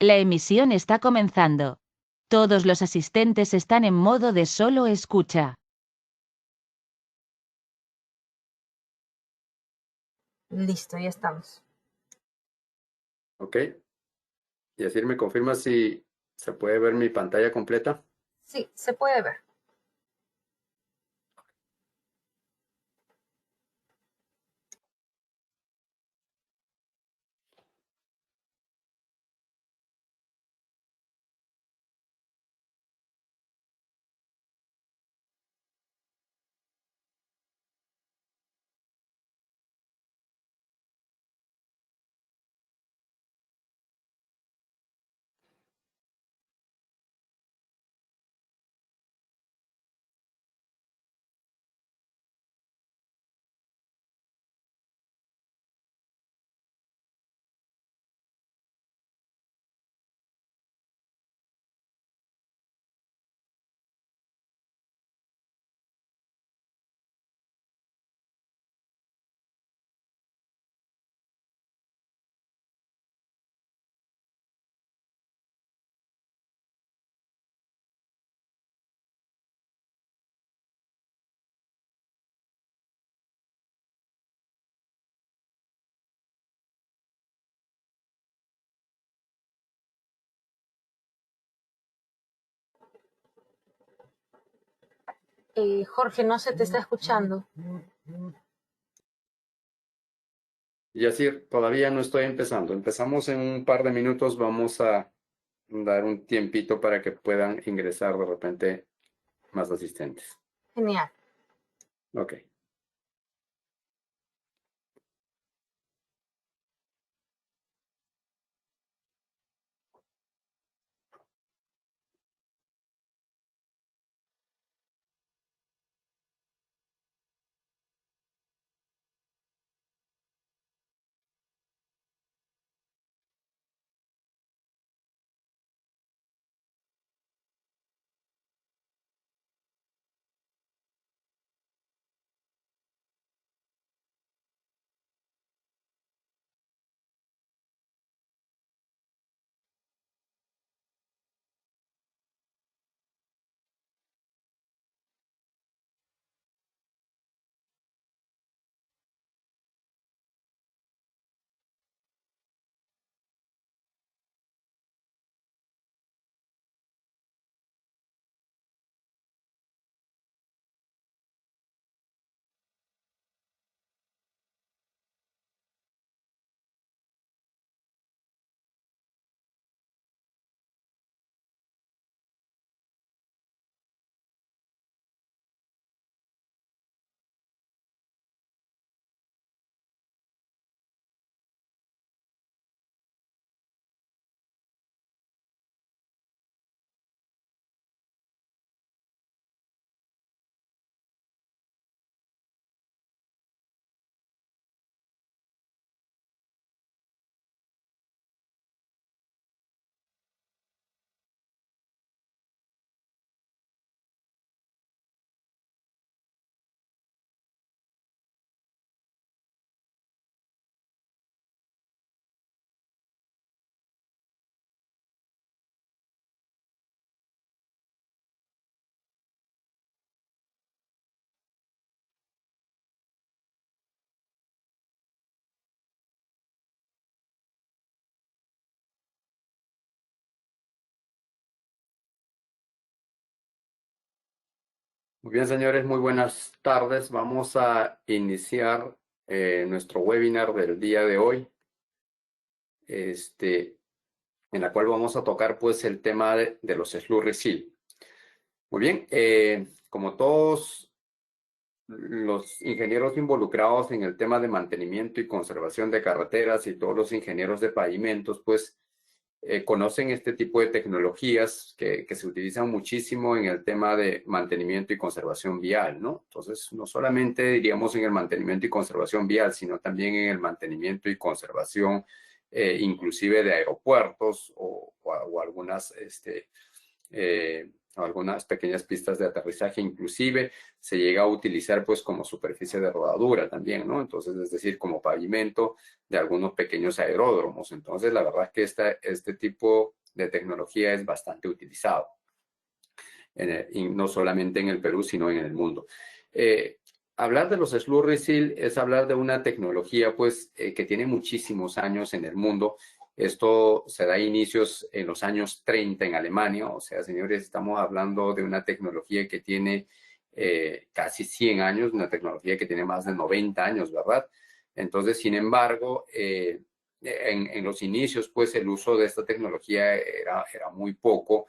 La emisión está comenzando. Todos los asistentes están en modo de solo escucha. Listo, ya estamos. Ok. Y así me confirma si se puede ver mi pantalla completa. Sí, se puede ver. Jorge, no se te está escuchando. Y así todavía no estoy empezando. Empezamos en un par de minutos. Vamos a dar un tiempito para que puedan ingresar de repente más asistentes. Genial. Ok. Muy bien, señores, muy buenas tardes. Vamos a iniciar nuestro webinar del día de hoy, en la cual vamos a tocar pues el tema de los slurry seal. Muy bien, como todos los ingenieros involucrados en el tema de mantenimiento y conservación de carreteras y todos los ingenieros de pavimentos, pues conocen este tipo de tecnologías que se utilizan muchísimo en el tema de mantenimiento y conservación vial, ¿no? Entonces, no solamente diríamos en el mantenimiento y conservación vial, sino también en el mantenimiento y conservación inclusive de aeropuertos o algunas algunas pequeñas pistas de aterrizaje, inclusive se llega a utilizar pues como superficie de rodadura también, ¿no? Entonces, es decir, como pavimento de algunos pequeños aeródromos. Entonces, la verdad es que este tipo de tecnología es bastante utilizado, y no solamente en el Perú, sino en el mundo. Hablar de los Slurry Seal es hablar de una tecnología pues que tiene muchísimos años en el mundo. Esto se da inicios en los años 30 en Alemania. O sea, señores, estamos hablando de una tecnología que tiene casi 100 años, una tecnología que tiene más de 90 años, ¿verdad? Entonces, sin embargo, en los inicios, pues el uso de esta tecnología era muy poco.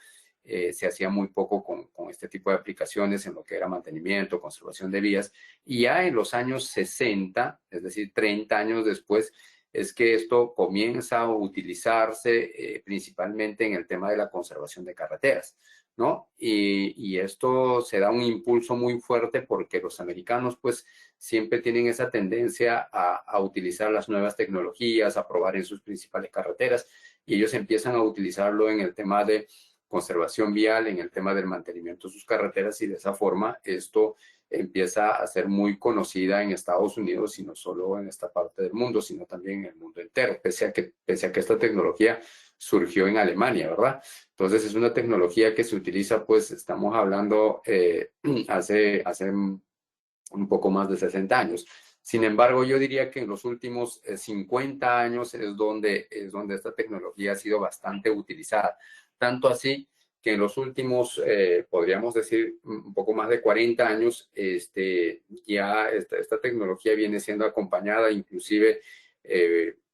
Se hacía muy poco con este tipo de aplicaciones en lo que era mantenimiento, conservación de vías. Y ya en los años 60, es decir, 30 años después, es que esto comienza a utilizarse principalmente en el tema de la conservación de carreteras, ¿no? Y esto se da un impulso muy fuerte porque los americanos, pues, siempre tienen esa tendencia a utilizar las nuevas tecnologías, a probar en sus principales carreteras, y ellos empiezan a utilizarlo en el tema de conservación vial, en el tema del mantenimiento de sus carreteras, y de esa forma esto empieza a ser muy conocida en Estados Unidos, y no solo en esta parte del mundo, sino también en el mundo entero, pese a que esta tecnología surgió en Alemania, ¿verdad? Entonces es una tecnología que se utiliza, pues estamos hablando hace un poco más de 60 años. Sin embargo, yo diría que en los últimos 50 años es donde esta tecnología ha sido bastante utilizada. Tanto así que en los últimos, podríamos decir, un poco más de 40 años, ya esta tecnología viene siendo acompañada inclusive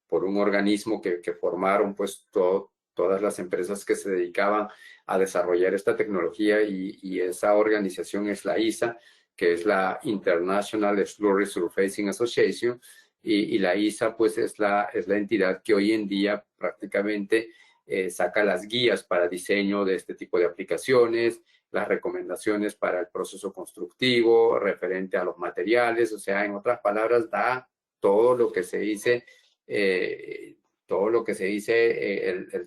por un organismo que formaron pues todas las empresas que se dedicaban a desarrollar esta tecnología, y esa organización es la ISA, que es la International Slurry Surfacing Association, y la ISA pues es la entidad que hoy en día prácticamente saca las guías para diseño de este tipo de aplicaciones, las recomendaciones para el proceso constructivo, referente a los materiales. O sea, en otras palabras, da todo lo que se dice, el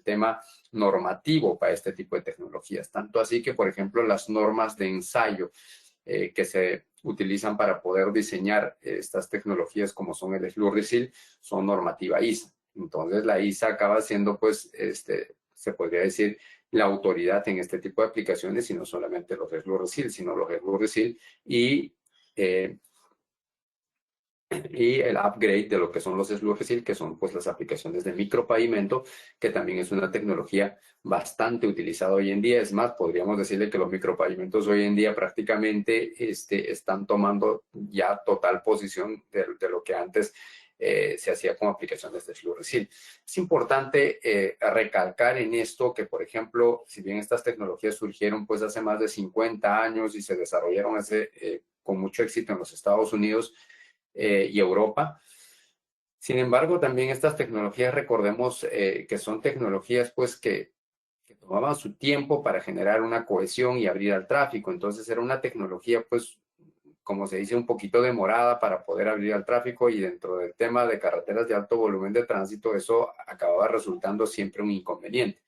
tema normativo para este tipo de tecnologías. Tanto así que, por ejemplo, las normas de ensayo que se utilizan para poder diseñar estas tecnologías, como son el Slurry Seal, son normativa ISA. Entonces la ISA acaba siendo, pues, se podría decir, la autoridad en este tipo de aplicaciones, y no solamente los Slurry Seal, sino los Slurry Seal y el upgrade de lo que son los Slurry Seal, que son pues las aplicaciones de micropavimento, que también es una tecnología bastante utilizada hoy en día. Es más, podríamos decirle que los micropavimentos hoy en día prácticamente están tomando ya total posición de lo que antes se hacía con aplicaciones de Slurry Seal. Es importante recalcar en esto que, por ejemplo, si bien estas tecnologías surgieron pues hace más de 50 años y se desarrollaron con mucho éxito en los Estados Unidos y Europa. Sin embargo, también estas tecnologías, recordemos que son tecnologías pues que tomaban su tiempo para generar una cohesión y abrir al tráfico. Entonces era una tecnología pues, como se dice, un poquito demorada para poder abrir al tráfico, y dentro del tema de carreteras de alto volumen de tránsito, eso acababa resultando siempre un inconveniente.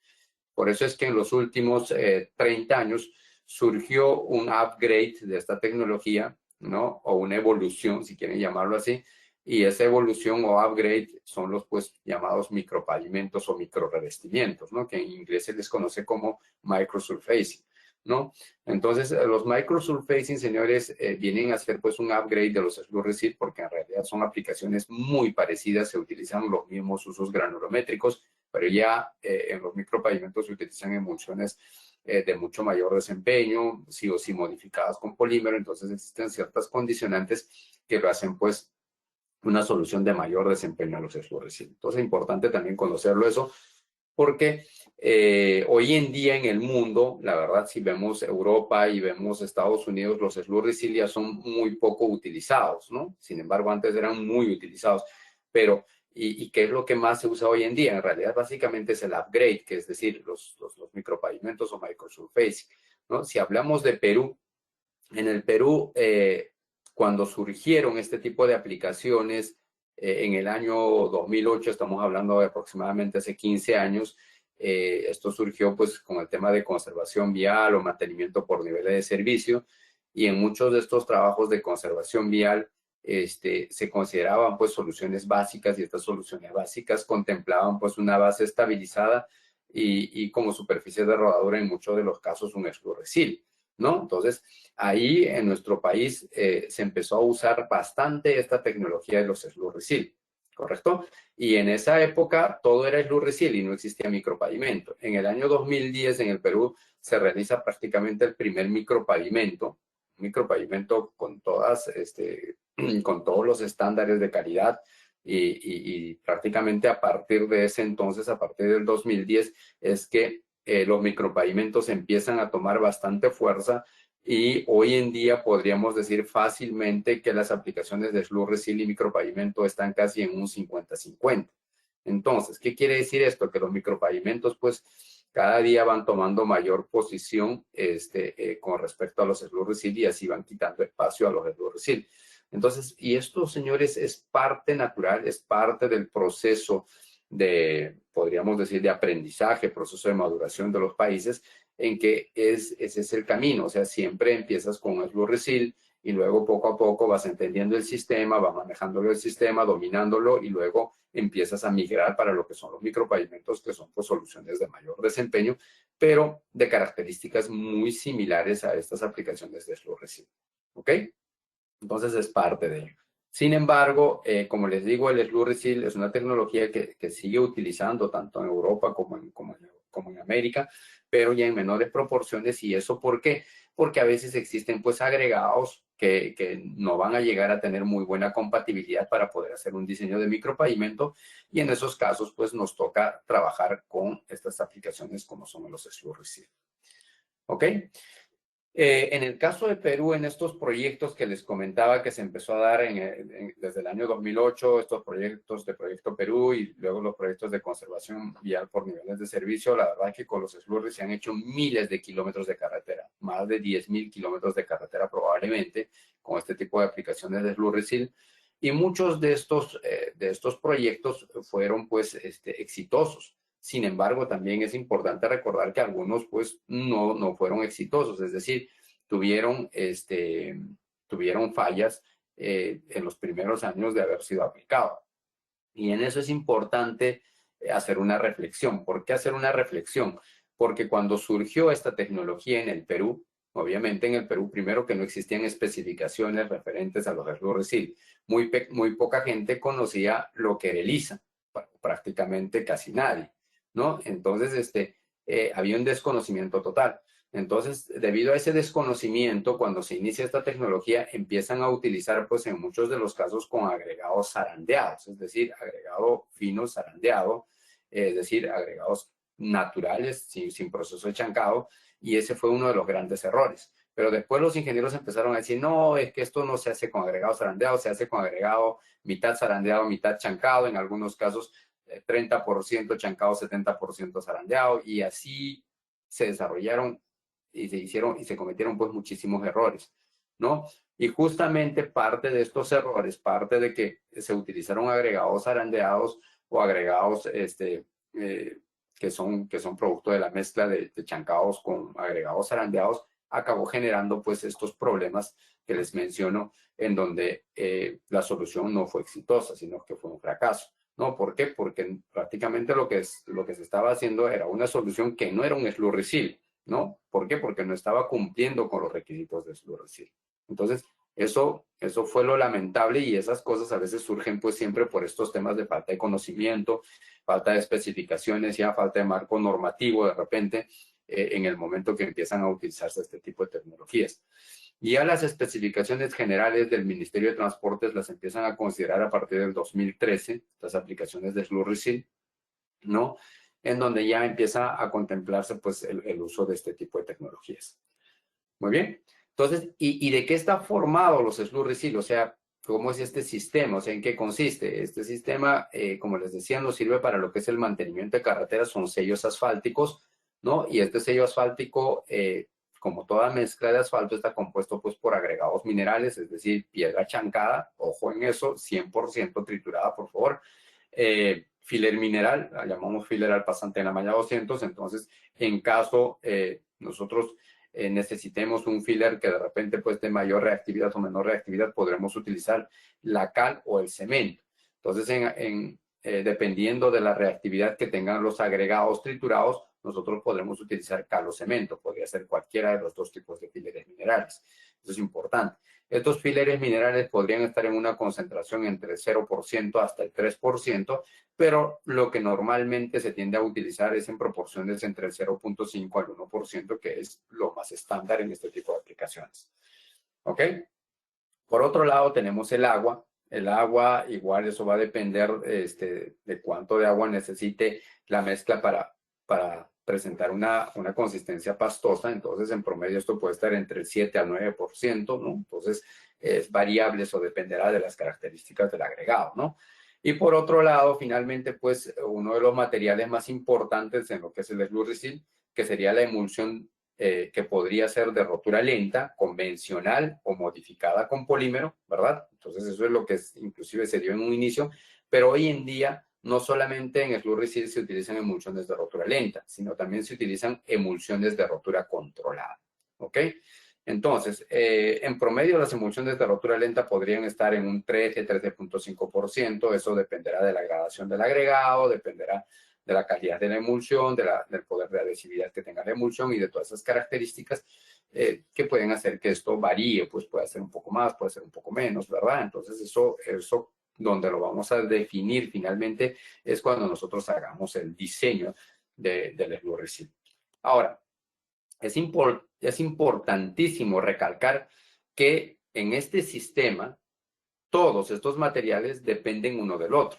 Por eso es que en los últimos 30 años surgió un upgrade de esta tecnología, ¿no? O una evolución, si quieren llamarlo así, y esa evolución o upgrade son los pues llamados micropavimentos o microrevestimientos, ¿no? Que en inglés se les conoce como microsurfacing, ¿no? Entonces, los microsurfacing, señores, vienen a ser pues un upgrade de los Slurry Seal, porque en realidad son aplicaciones muy parecidas, se utilizan los mismos usos granulométricos, pero ya en los micropavimentos se utilizan emulsiones de mucho mayor desempeño, sí o sí modificadas con polímero. Entonces existen ciertas condicionantes que lo hacen pues una solución de mayor desempeño a los Slurry Seal. Entonces es importante también conocerlo eso, porque hoy en día en el mundo, la verdad, si vemos Europa y vemos Estados Unidos, los Slurry Seal ya son muy poco utilizados, ¿no? Sin embargo, antes eran muy utilizados. Pero ¿y qué es lo que más se usa hoy en día? En realidad, básicamente es el upgrade, que es decir, los micropavimentos o microsurfacing, ¿no? Si hablamos de Perú, en el Perú, cuando surgieron este tipo de aplicaciones en el año 2008, estamos hablando de aproximadamente hace 15 años, Esto surgió pues con el tema de conservación vial o mantenimiento por niveles de servicio, y en muchos de estos trabajos de conservación vial se consideraban pues soluciones básicas, y estas soluciones básicas contemplaban pues una base estabilizada y como superficie de rodadura en muchos de los casos un escurrecil, ¿no? Entonces ahí en nuestro país se empezó a usar bastante esta tecnología de los escurrecil, ¿correcto? Y en esa época todo era escurrecil y no existía micropavimento. En el año 2010 en el Perú se realiza prácticamente el primer micropavimento con con todos los estándares de calidad, y prácticamente a partir de ese entonces, a partir del 2010, es que los micropavimentos empiezan a tomar bastante fuerza, y hoy en día podríamos decir fácilmente que las aplicaciones de escurrecil y micropavimento están casi en un 50-50. Entonces, ¿qué quiere decir esto? Que los micropavimentos, pues, cada día van tomando mayor posición con respecto a los escurrecil, y así van quitando espacio a los escurrecil. Entonces, y esto, señores, es parte natural, es parte del proceso podríamos decir, de aprendizaje, proceso de maduración de los países, en que ese es el camino. O sea, siempre empiezas con escurrecil y luego poco a poco vas entendiendo el sistema, vas manejándolo el sistema, dominándolo, y luego empiezas a migrar para lo que son los micropavimentos, que son pues soluciones de mayor desempeño, pero de características muy similares a estas aplicaciones de escurrecil. ¿Ok? Entonces es parte de ello. Sin embargo, como les digo, el escurrecil es una tecnología que sigue utilizando tanto en Europa como en América, pero ya en menores proporciones. ¿Y eso por qué? Porque a veces existen pues agregados que no van a llegar a tener muy buena compatibilidad para poder hacer un diseño de micropavimento, y en esos casos pues nos toca trabajar con estas aplicaciones como son los escurrecil. ¿Ok? En el caso de Perú, en estos proyectos que les comentaba que se empezó a dar desde el año 2008, estos proyectos de Proyecto Perú y luego los proyectos de conservación vial por niveles de servicio, la verdad es que con los escurrecil se han hecho miles de kilómetros de carretera, más de 10.000 kilómetros de carretera probablemente, con este tipo de aplicaciones de escurrecil, y muchos de estos proyectos fueron pues exitosos. Sin embargo, también es importante recordar que algunos pues no fueron exitosos, es decir, tuvieron fallas en los primeros años de haber sido aplicado. Y en eso es importante hacer una reflexión. ¿Por qué hacer una reflexión? Porque cuando surgió esta tecnología en el Perú, obviamente en el Perú, primero que no existían especificaciones referentes a los escurrecil. Muy poca gente conocía lo que era ELISA, prácticamente casi nadie, ¿no? Entonces, había un desconocimiento total. Entonces, debido a ese desconocimiento, cuando se inicia esta tecnología, empiezan a utilizar, pues en muchos de los casos, con agregados zarandeados, es decir, agregado fino zarandeado, es decir, agregados naturales, sin proceso de chancado, y ese fue uno de los grandes errores. Pero después los ingenieros empezaron a decir, no, es que esto no se hace con agregado zarandeado, se hace con agregado mitad zarandeado, mitad chancado, en algunos casos 30% chancado, 70% zarandeado, y así se desarrollaron y se cometieron pues muchísimos errores, ¿no? Y justamente parte de estos errores, parte de que se utilizaron agregados zarandeados o agregados que son producto de la mezcla de chancados con agregados zarandeados, acabó generando pues estos problemas que les menciono, en donde la solución no fue exitosa, sino que fue un fracaso. ¿No? ¿Por qué? Porque prácticamente lo que se estaba haciendo era una solución que no era un escurrecil, ¿no? ¿Por qué? Porque no estaba cumpliendo con los requisitos de escurrecil. Entonces, eso fue lo lamentable, y esas cosas a veces surgen pues siempre por estos temas de falta de conocimiento, falta de especificaciones, ya falta de marco normativo de repente, en el momento que empiezan a utilizarse este tipo de tecnologías. Y ya las especificaciones generales del Ministerio de Transportes las empiezan a considerar a partir del 2013, las aplicaciones de escurrecil, ¿no? En donde ya empieza a contemplarse pues el uso de este tipo de tecnologías. Muy bien. Entonces, ¿y de qué está formado los escurrecil? O sea, ¿cómo es este sistema? O sea, ¿en qué consiste? Este sistema, como les decía, nos sirve para lo que es el mantenimiento de carreteras, son sellos asfálticos, ¿no? Y este sello asfáltico, como toda mezcla de asfalto, está compuesto pues por agregados minerales, es decir, piedra chancada, ojo en eso, 100% triturada, por favor, filler mineral, la llamamos filler al pasante en la malla 200, entonces en caso nosotros necesitemos un filler que de repente pues de mayor reactividad o menor reactividad, podremos utilizar la cal o el cemento. Entonces dependiendo de la reactividad que tengan los agregados triturados, nosotros podremos utilizar cal o cemento, podría ser cualquiera de los dos tipos de filleres minerales. Eso es importante. Estos filleres minerales podrían estar en una concentración entre 0% hasta el 3%, pero lo que normalmente se tiende a utilizar es en proporciones entre el 0.5 al 1%, que es lo más estándar en este tipo de aplicaciones. ¿Ok? Por otro lado, tenemos el agua. El agua, igual eso va a depender de cuánto de agua necesite la mezcla para presentar una consistencia pastosa. Entonces, en promedio, esto puede estar entre el 7 al 9%, ¿no? Entonces, es variable, eso dependerá de las características del agregado, ¿no? Y por otro lado, finalmente, pues, uno de los materiales más importantes en lo que es el Slurry, que sería la emulsión que podría ser de rotura lenta, convencional o modificada con polímero, ¿verdad? Entonces, eso es lo que inclusive se dio en un inicio, pero hoy en día no solamente en Slurry se utilizan emulsiones de rotura lenta, sino también se utilizan emulsiones de rotura controlada, ¿ok? Entonces, en promedio las emulsiones de rotura lenta podrían estar en un 13.5%, eso dependerá de la gradación del agregado, dependerá de la calidad de la emulsión, del poder de adhesividad que tenga la emulsión y de todas esas características que pueden hacer que esto varíe, pues puede ser un poco más, puede ser un poco menos, ¿verdad? Entonces eso donde lo vamos a definir finalmente es cuando nosotros hagamos el diseño del Slurry. Ahora, es importantísimo recalcar que en este sistema todos estos materiales dependen uno del otro.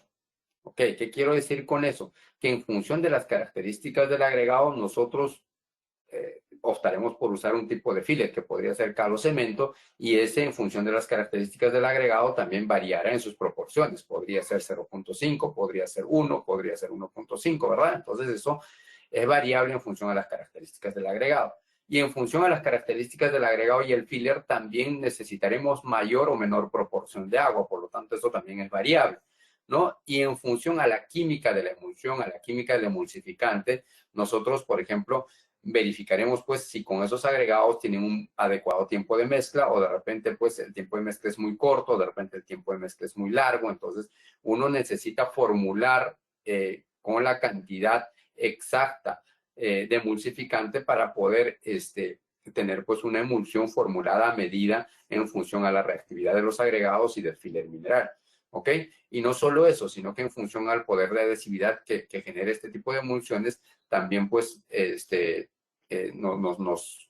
¿Ok? ¿Qué quiero decir con eso? Que en función de las características del agregado, nosotros optaremos por usar un tipo de filler que podría ser cal o cemento, y ese en función de las características del agregado también variará en sus proporciones. Podría ser 0.5, podría ser 1, podría ser 1.5, ¿verdad? Entonces eso es variable en función a las características del agregado. Y en función a las características del agregado y el filler también necesitaremos mayor o menor proporción de agua, por lo tanto eso también es variable, ¿no? Y en función a la química de la emulsión, a la química del emulsificante, nosotros, por ejemplo, verificaremos pues si con esos agregados tienen un adecuado tiempo de mezcla o de repente pues el tiempo de mezcla es muy corto, de repente el tiempo de mezcla es muy largo. Entonces uno necesita formular con la cantidad exacta de emulsificante para poder tener pues una emulsión formulada a medida en función a la reactividad de los agregados y del filler mineral. ¿Ok? Y no solo eso, sino que en función al poder de adhesividad que genere este tipo de emulsiones, también pues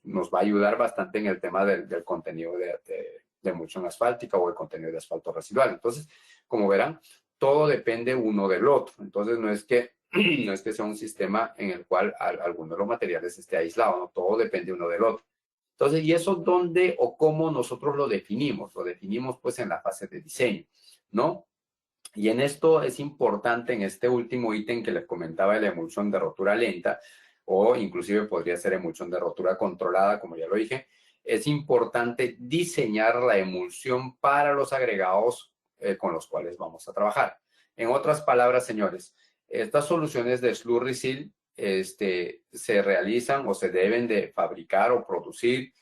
nos va a ayudar bastante en el tema del contenido de emulsión asfáltica o el contenido de asfalto residual. Entonces, como verán, todo depende uno del otro. Entonces, no es que sea un sistema en el cual alguno de los materiales esté aislado, ¿no? Todo depende uno del otro. Entonces, ¿y eso dónde o cómo nosotros lo definimos? Lo definimos pues en la fase de diseño, ¿no? Y en esto es importante, en este último ítem que les comentaba de la emulsión de rotura lenta, o inclusive podría ser emulsión de rotura controlada, como ya lo dije, es importante diseñar la emulsión para los agregados con los cuales vamos a trabajar. En otras palabras, señores, estas soluciones de Slurry Seal se realizan o se deben de fabricar o producir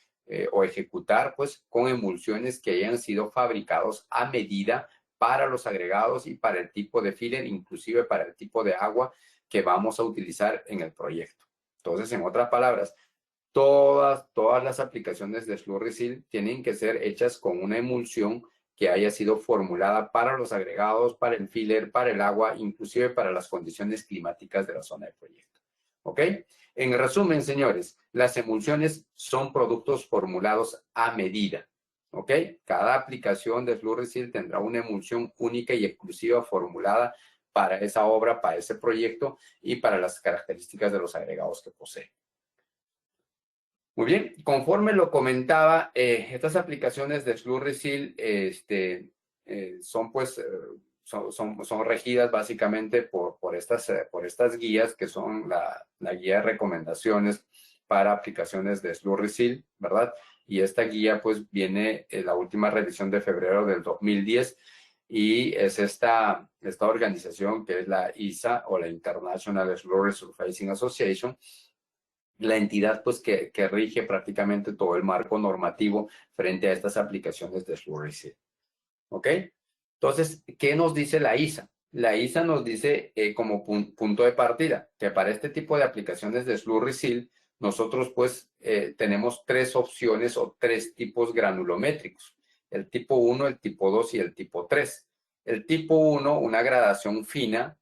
o ejecutar pues con emulsiones que hayan sido fabricados a medida para los agregados y para el tipo de filler, inclusive para el tipo de agua que vamos a utilizar en el proyecto. Entonces, en otras palabras, todas las aplicaciones de Slurry Seal tienen que ser hechas con una emulsión que haya sido formulada para los agregados, para el filler, para el agua, inclusive para las condiciones climáticas de la zona del proyecto. ¿Ok? En resumen, señores, las emulsiones son productos formulados a medida. ¿Ok? Cada aplicación de Slurry Seal tendrá una emulsión única y exclusiva formulada para esa obra, para ese proyecto y para las características de los agregados que posee. Muy bien, conforme lo comentaba, estas aplicaciones de Slurry Seal son regidas básicamente por estas guías que son la guía de recomendaciones para aplicaciones de Slurry Seal, ¿verdad? Y esta guía pues viene la última revisión de febrero del 2010 y es esta organización que es la ISA o la International Slurry Surfacing Association, la entidad pues que rige prácticamente todo el marco normativo frente a estas aplicaciones de Slurry Seal. ¿Ok? Entonces, ¿qué nos dice la ISA? La ISA nos dice como punto de partida que para este tipo de aplicaciones de Slurry Seal, nosotros pues tenemos tres opciones o tres tipos granulométricos. El tipo 1, el tipo 2 y el tipo 3. El tipo 1, una gradación fina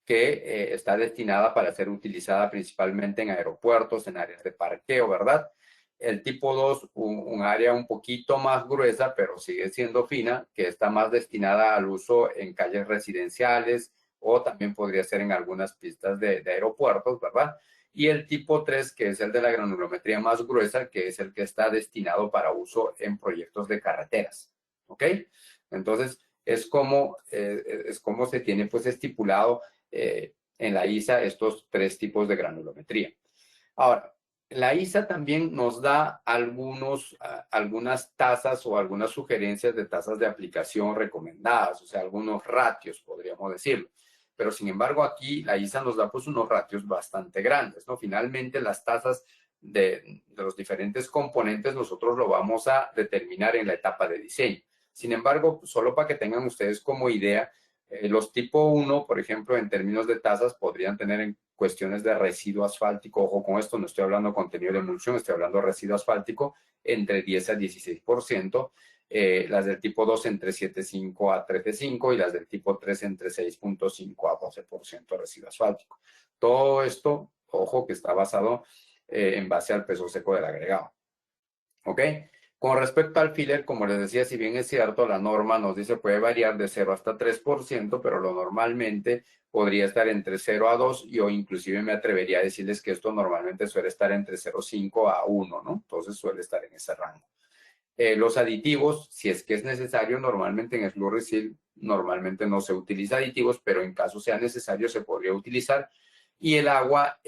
que está destinada para ser utilizada principalmente en aeropuertos, en áreas de parqueo, ¿verdad? El tipo 2, un área un poquito más gruesa, pero sigue siendo fina, que está más destinada al uso en calles residenciales o también podría ser en algunas pistas de aeropuertos, ¿verdad? Y el tipo 3, que es el de la granulometría más gruesa, que es el que está destinado para uso en proyectos de carreteras, ¿ok? Entonces, es como se tiene pues estipulado en la ISA estos tres tipos de granulometría. Ahora, la ISA también nos da algunas tasas o algunas sugerencias de tasas de aplicación recomendadas, o sea, algunos ratios, podríamos decirlo. Pero sin embargo, aquí la ISA nos da pues unos ratios bastante grandes, ¿no? Finalmente, las tasas de los diferentes componentes nosotros lo vamos a determinar en la etapa de diseño. Sin embargo, solo para que tengan ustedes como idea, los tipo 1, por ejemplo, en términos de tasas, podrían tener en cuestiones de residuo asfáltico, ojo con esto, no estoy hablando de contenido de emulsión, estoy hablando de residuo asfáltico, entre 10 a 16%, las del tipo 2 entre 7,5 a 13,5 y las del tipo 3 entre 6,5 a 12% de residuo asfáltico. Todo esto, ojo, que está basado en base al peso seco del agregado. ¿Ok? Con respecto al filler, como les decía, si bien es cierto, la norma nos dice puede variar de 0 hasta 3%, pero lo normalmente podría estar entre 0 a 2, yo inclusive me atrevería a decirles que esto normalmente suele estar entre 0,5 a 1, ¿no? Entonces suele estar en ese rango. Los aditivos, si es que es necesario, normalmente en Slurry Seal normalmente no se utiliza aditivos, pero en caso sea necesario se podría utilizar. Y el agua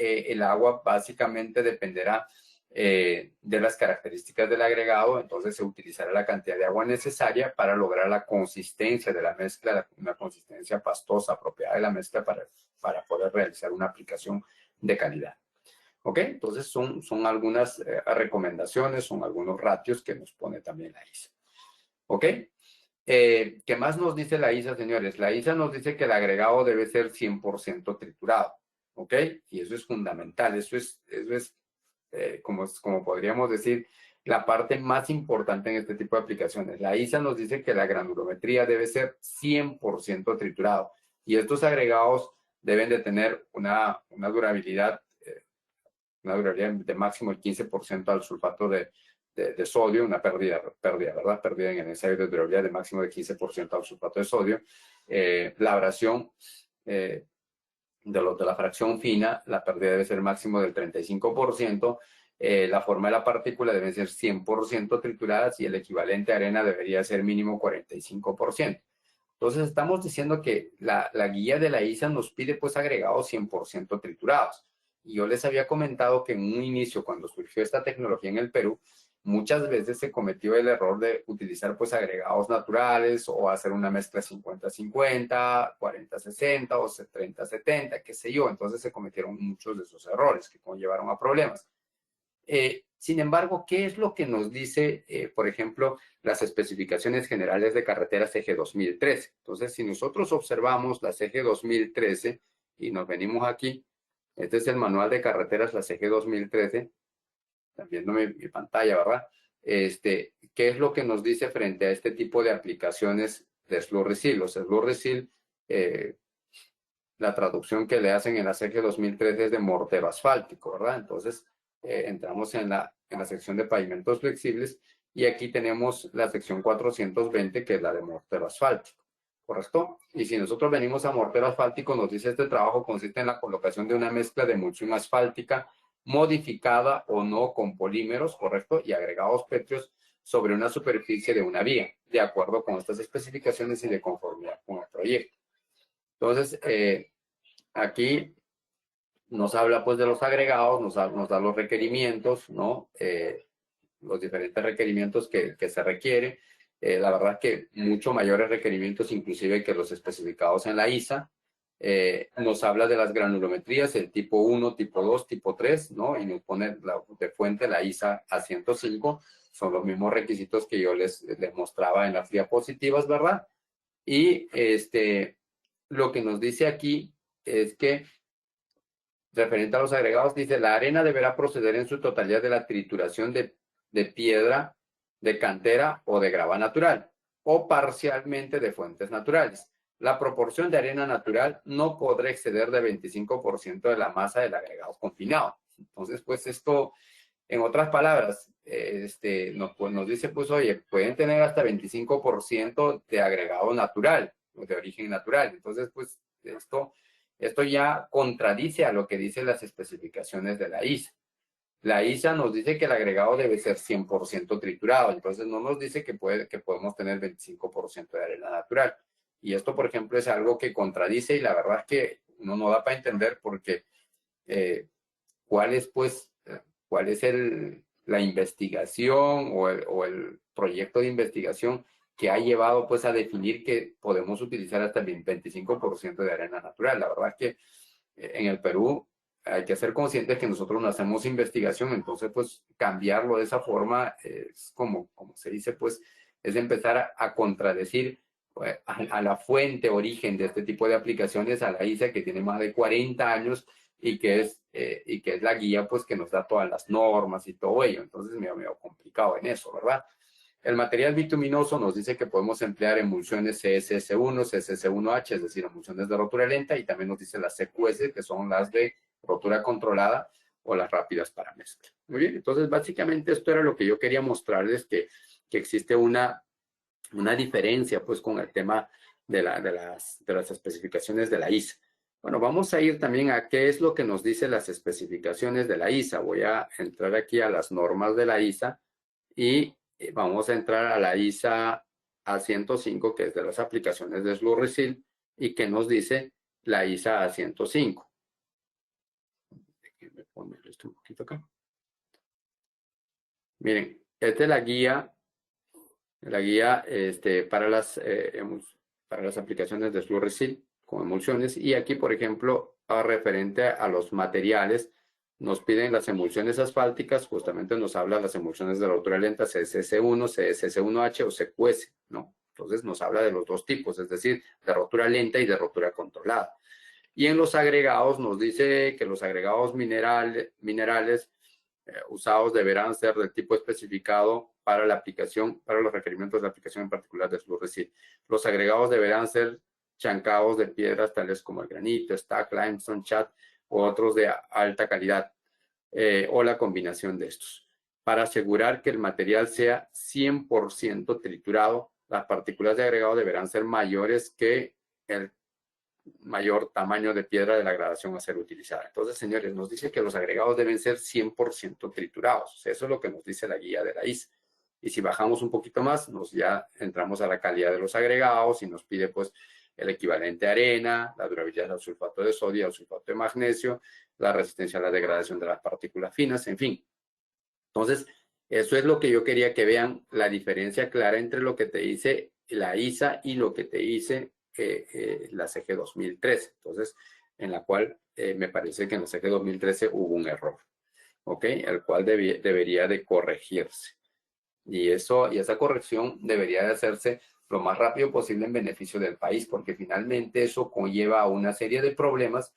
básicamente dependerá de las características del agregado, entonces se utilizará la cantidad de agua necesaria para lograr la consistencia de la mezcla, una consistencia pastosa apropiada de la mezcla para poder realizar una aplicación de calidad. ¿Ok? Entonces son algunas recomendaciones, son algunos ratios que nos pone también la ISA. ¿Ok? ¿Qué más nos dice la ISA, señores? La ISA nos dice que el agregado debe ser 100% triturado. ¿Ok? Y eso es fundamental, eso es como podríamos decir, la parte más importante en este tipo de aplicaciones. La ISA nos dice que la granulometría debe ser 100% triturado y estos agregados deben de tener una durabilidad de máximo el 15% al sulfato de sodio, una pérdida, ¿verdad? Pérdida en el ensayo de durabilidad de máximo de 15% al sulfato de sodio. La abrasión de la fracción fina, la pérdida debe ser máximo del 35%. La forma de la partícula debe ser 100% trituradas y el equivalente a arena debería ser mínimo 45%. Entonces, estamos diciendo que la guía de la ISA nos pide pues agregados 100% triturados. Y yo les había comentado que en un inicio, cuando surgió esta tecnología en el Perú, muchas veces se cometió el error de utilizar pues agregados naturales o hacer una mezcla 50-50, 40-60 o 30-70, qué sé yo. Entonces se cometieron muchos de esos errores que conllevaron a problemas. Sin embargo, ¿qué es lo que nos dice, por ejemplo, las especificaciones generales de carreteras CG 2013? Entonces, si nosotros observamos la CG 2013 y nos venimos aquí, este es el manual de carreteras, la CG 2013, están viendo mi pantalla, ¿verdad? ¿Qué es lo que nos dice frente a este tipo de aplicaciones de Slurry Seal? Los Slurry Seal, la traducción que le hacen en la CG 2013 es de mortero asfáltico, ¿verdad? Entonces, entramos en la sección de pavimentos flexibles y aquí tenemos la sección 420, que es la de mortero asfáltico, ¿correcto? Y si nosotros venimos a mortero asfáltico, nos dice este trabajo consiste en la colocación de una mezcla de emulsión asfáltica modificada o no con polímeros, ¿correcto? Y agregados pétreos sobre una superficie de una vía, de acuerdo con estas especificaciones y de conformidad con el proyecto. Entonces, aquí nos habla pues de los agregados, nos da los requerimientos, ¿no? Los diferentes requerimientos que se requiere. la verdad es que mucho mayores requerimientos inclusive que los especificados en la ISA. Nos habla de las granulometrías, el tipo 1, tipo 2, tipo 3, ¿no? Y nos pone de fuente la ISA A105. Son los mismos requisitos que yo les mostraba en las diapositivas, ¿verdad? Y lo que nos dice aquí es que, referente a los agregados, dice, la arena deberá proceder en su totalidad de la trituración de piedra, de cantera o de grava natural, o parcialmente de fuentes naturales. La proporción de arena natural no podrá exceder de 25% de la masa del agregado confinado. Entonces, pues esto, en otras palabras, nos dice, pues, oye, pueden tener hasta 25% de agregado natural, de origen natural. Entonces, pues, esto ya contradice a lo que dicen las especificaciones de la ISA. La ISA nos dice que el agregado debe ser 100% triturado, entonces no nos dice que podemos tener 25% de arena natural. Y esto, por ejemplo, es algo que contradice y la verdad es que uno no da para entender porque cuál es la investigación o el proyecto de investigación que ha llevado pues a definir que podemos utilizar hasta el 25% de arena natural. La verdad es que en el Perú hay que ser conscientes que nosotros no hacemos investigación, entonces pues cambiarlo de esa forma es como se dice, pues es empezar a contradecir a la fuente, origen de este tipo de aplicaciones, a la ISA que tiene más de 40 años y que es la guía pues que nos da todas las normas y todo ello. Entonces me veo complicado en eso, ¿verdad? El material bituminoso nos dice que podemos emplear emulsiones CSS1, CSS1H, es decir, emulsiones de rotura lenta, y también nos dice las CQS, que son las de rotura controlada o las rápidas para mezcla. Muy bien, entonces básicamente esto era lo que yo quería mostrarles, que existe una diferencia pues con el tema de las especificaciones de la ISA. Bueno, vamos a ir también a qué es lo que nos dicen las especificaciones de la ISA. Voy a entrar aquí a las normas de la ISA y vamos a entrar a la ISA A105, que es de las aplicaciones de Slurrysil, y que nos dice la ISA A105. Déjenme poner esto un poquito acá. Miren, esta es la guía para las aplicaciones de Slurrysil con emulsiones. Y aquí, por ejemplo, referente a los materiales, nos piden las emulsiones asfálticas, justamente nos habla de las emulsiones de rotura lenta, CSS1, CSS1H o CQS, ¿no? Entonces nos habla de los dos tipos, es decir, de rotura lenta y de rotura controlada. Y en los agregados nos dice que los agregados minerales usados deberán ser del tipo especificado para la aplicación, para los requerimientos de la aplicación en particular de Slurrysil. Los agregados deberán ser chancados de piedras tales como el granito, stack, limestone, chat u otros de alta calidad o la combinación de estos. Para asegurar que el material sea 100% triturado, las partículas de agregado deberán ser mayores que el mayor tamaño de piedra de la gradación a ser utilizada. Entonces, señores, nos dice que los agregados deben ser 100% triturados. O sea, eso es lo que nos dice la guía de la ISA. Y si bajamos un poquito más, ya entramos a la calidad de los agregados y nos pide pues el equivalente a arena, la durabilidad del sulfato de sodio, al sulfato de magnesio, la resistencia a la degradación de las partículas finas, en fin. Entonces, eso es lo que yo quería que vean, la diferencia clara entre lo que te dice la ISA y lo que te dice la CG 2013. Entonces, en la cual me parece que en la CG 2013 hubo un error, ¿ok? El cual debería de corregirse. Y esa corrección debería de hacerse lo más rápido posible en beneficio del país, porque finalmente eso conlleva a una serie de problemas,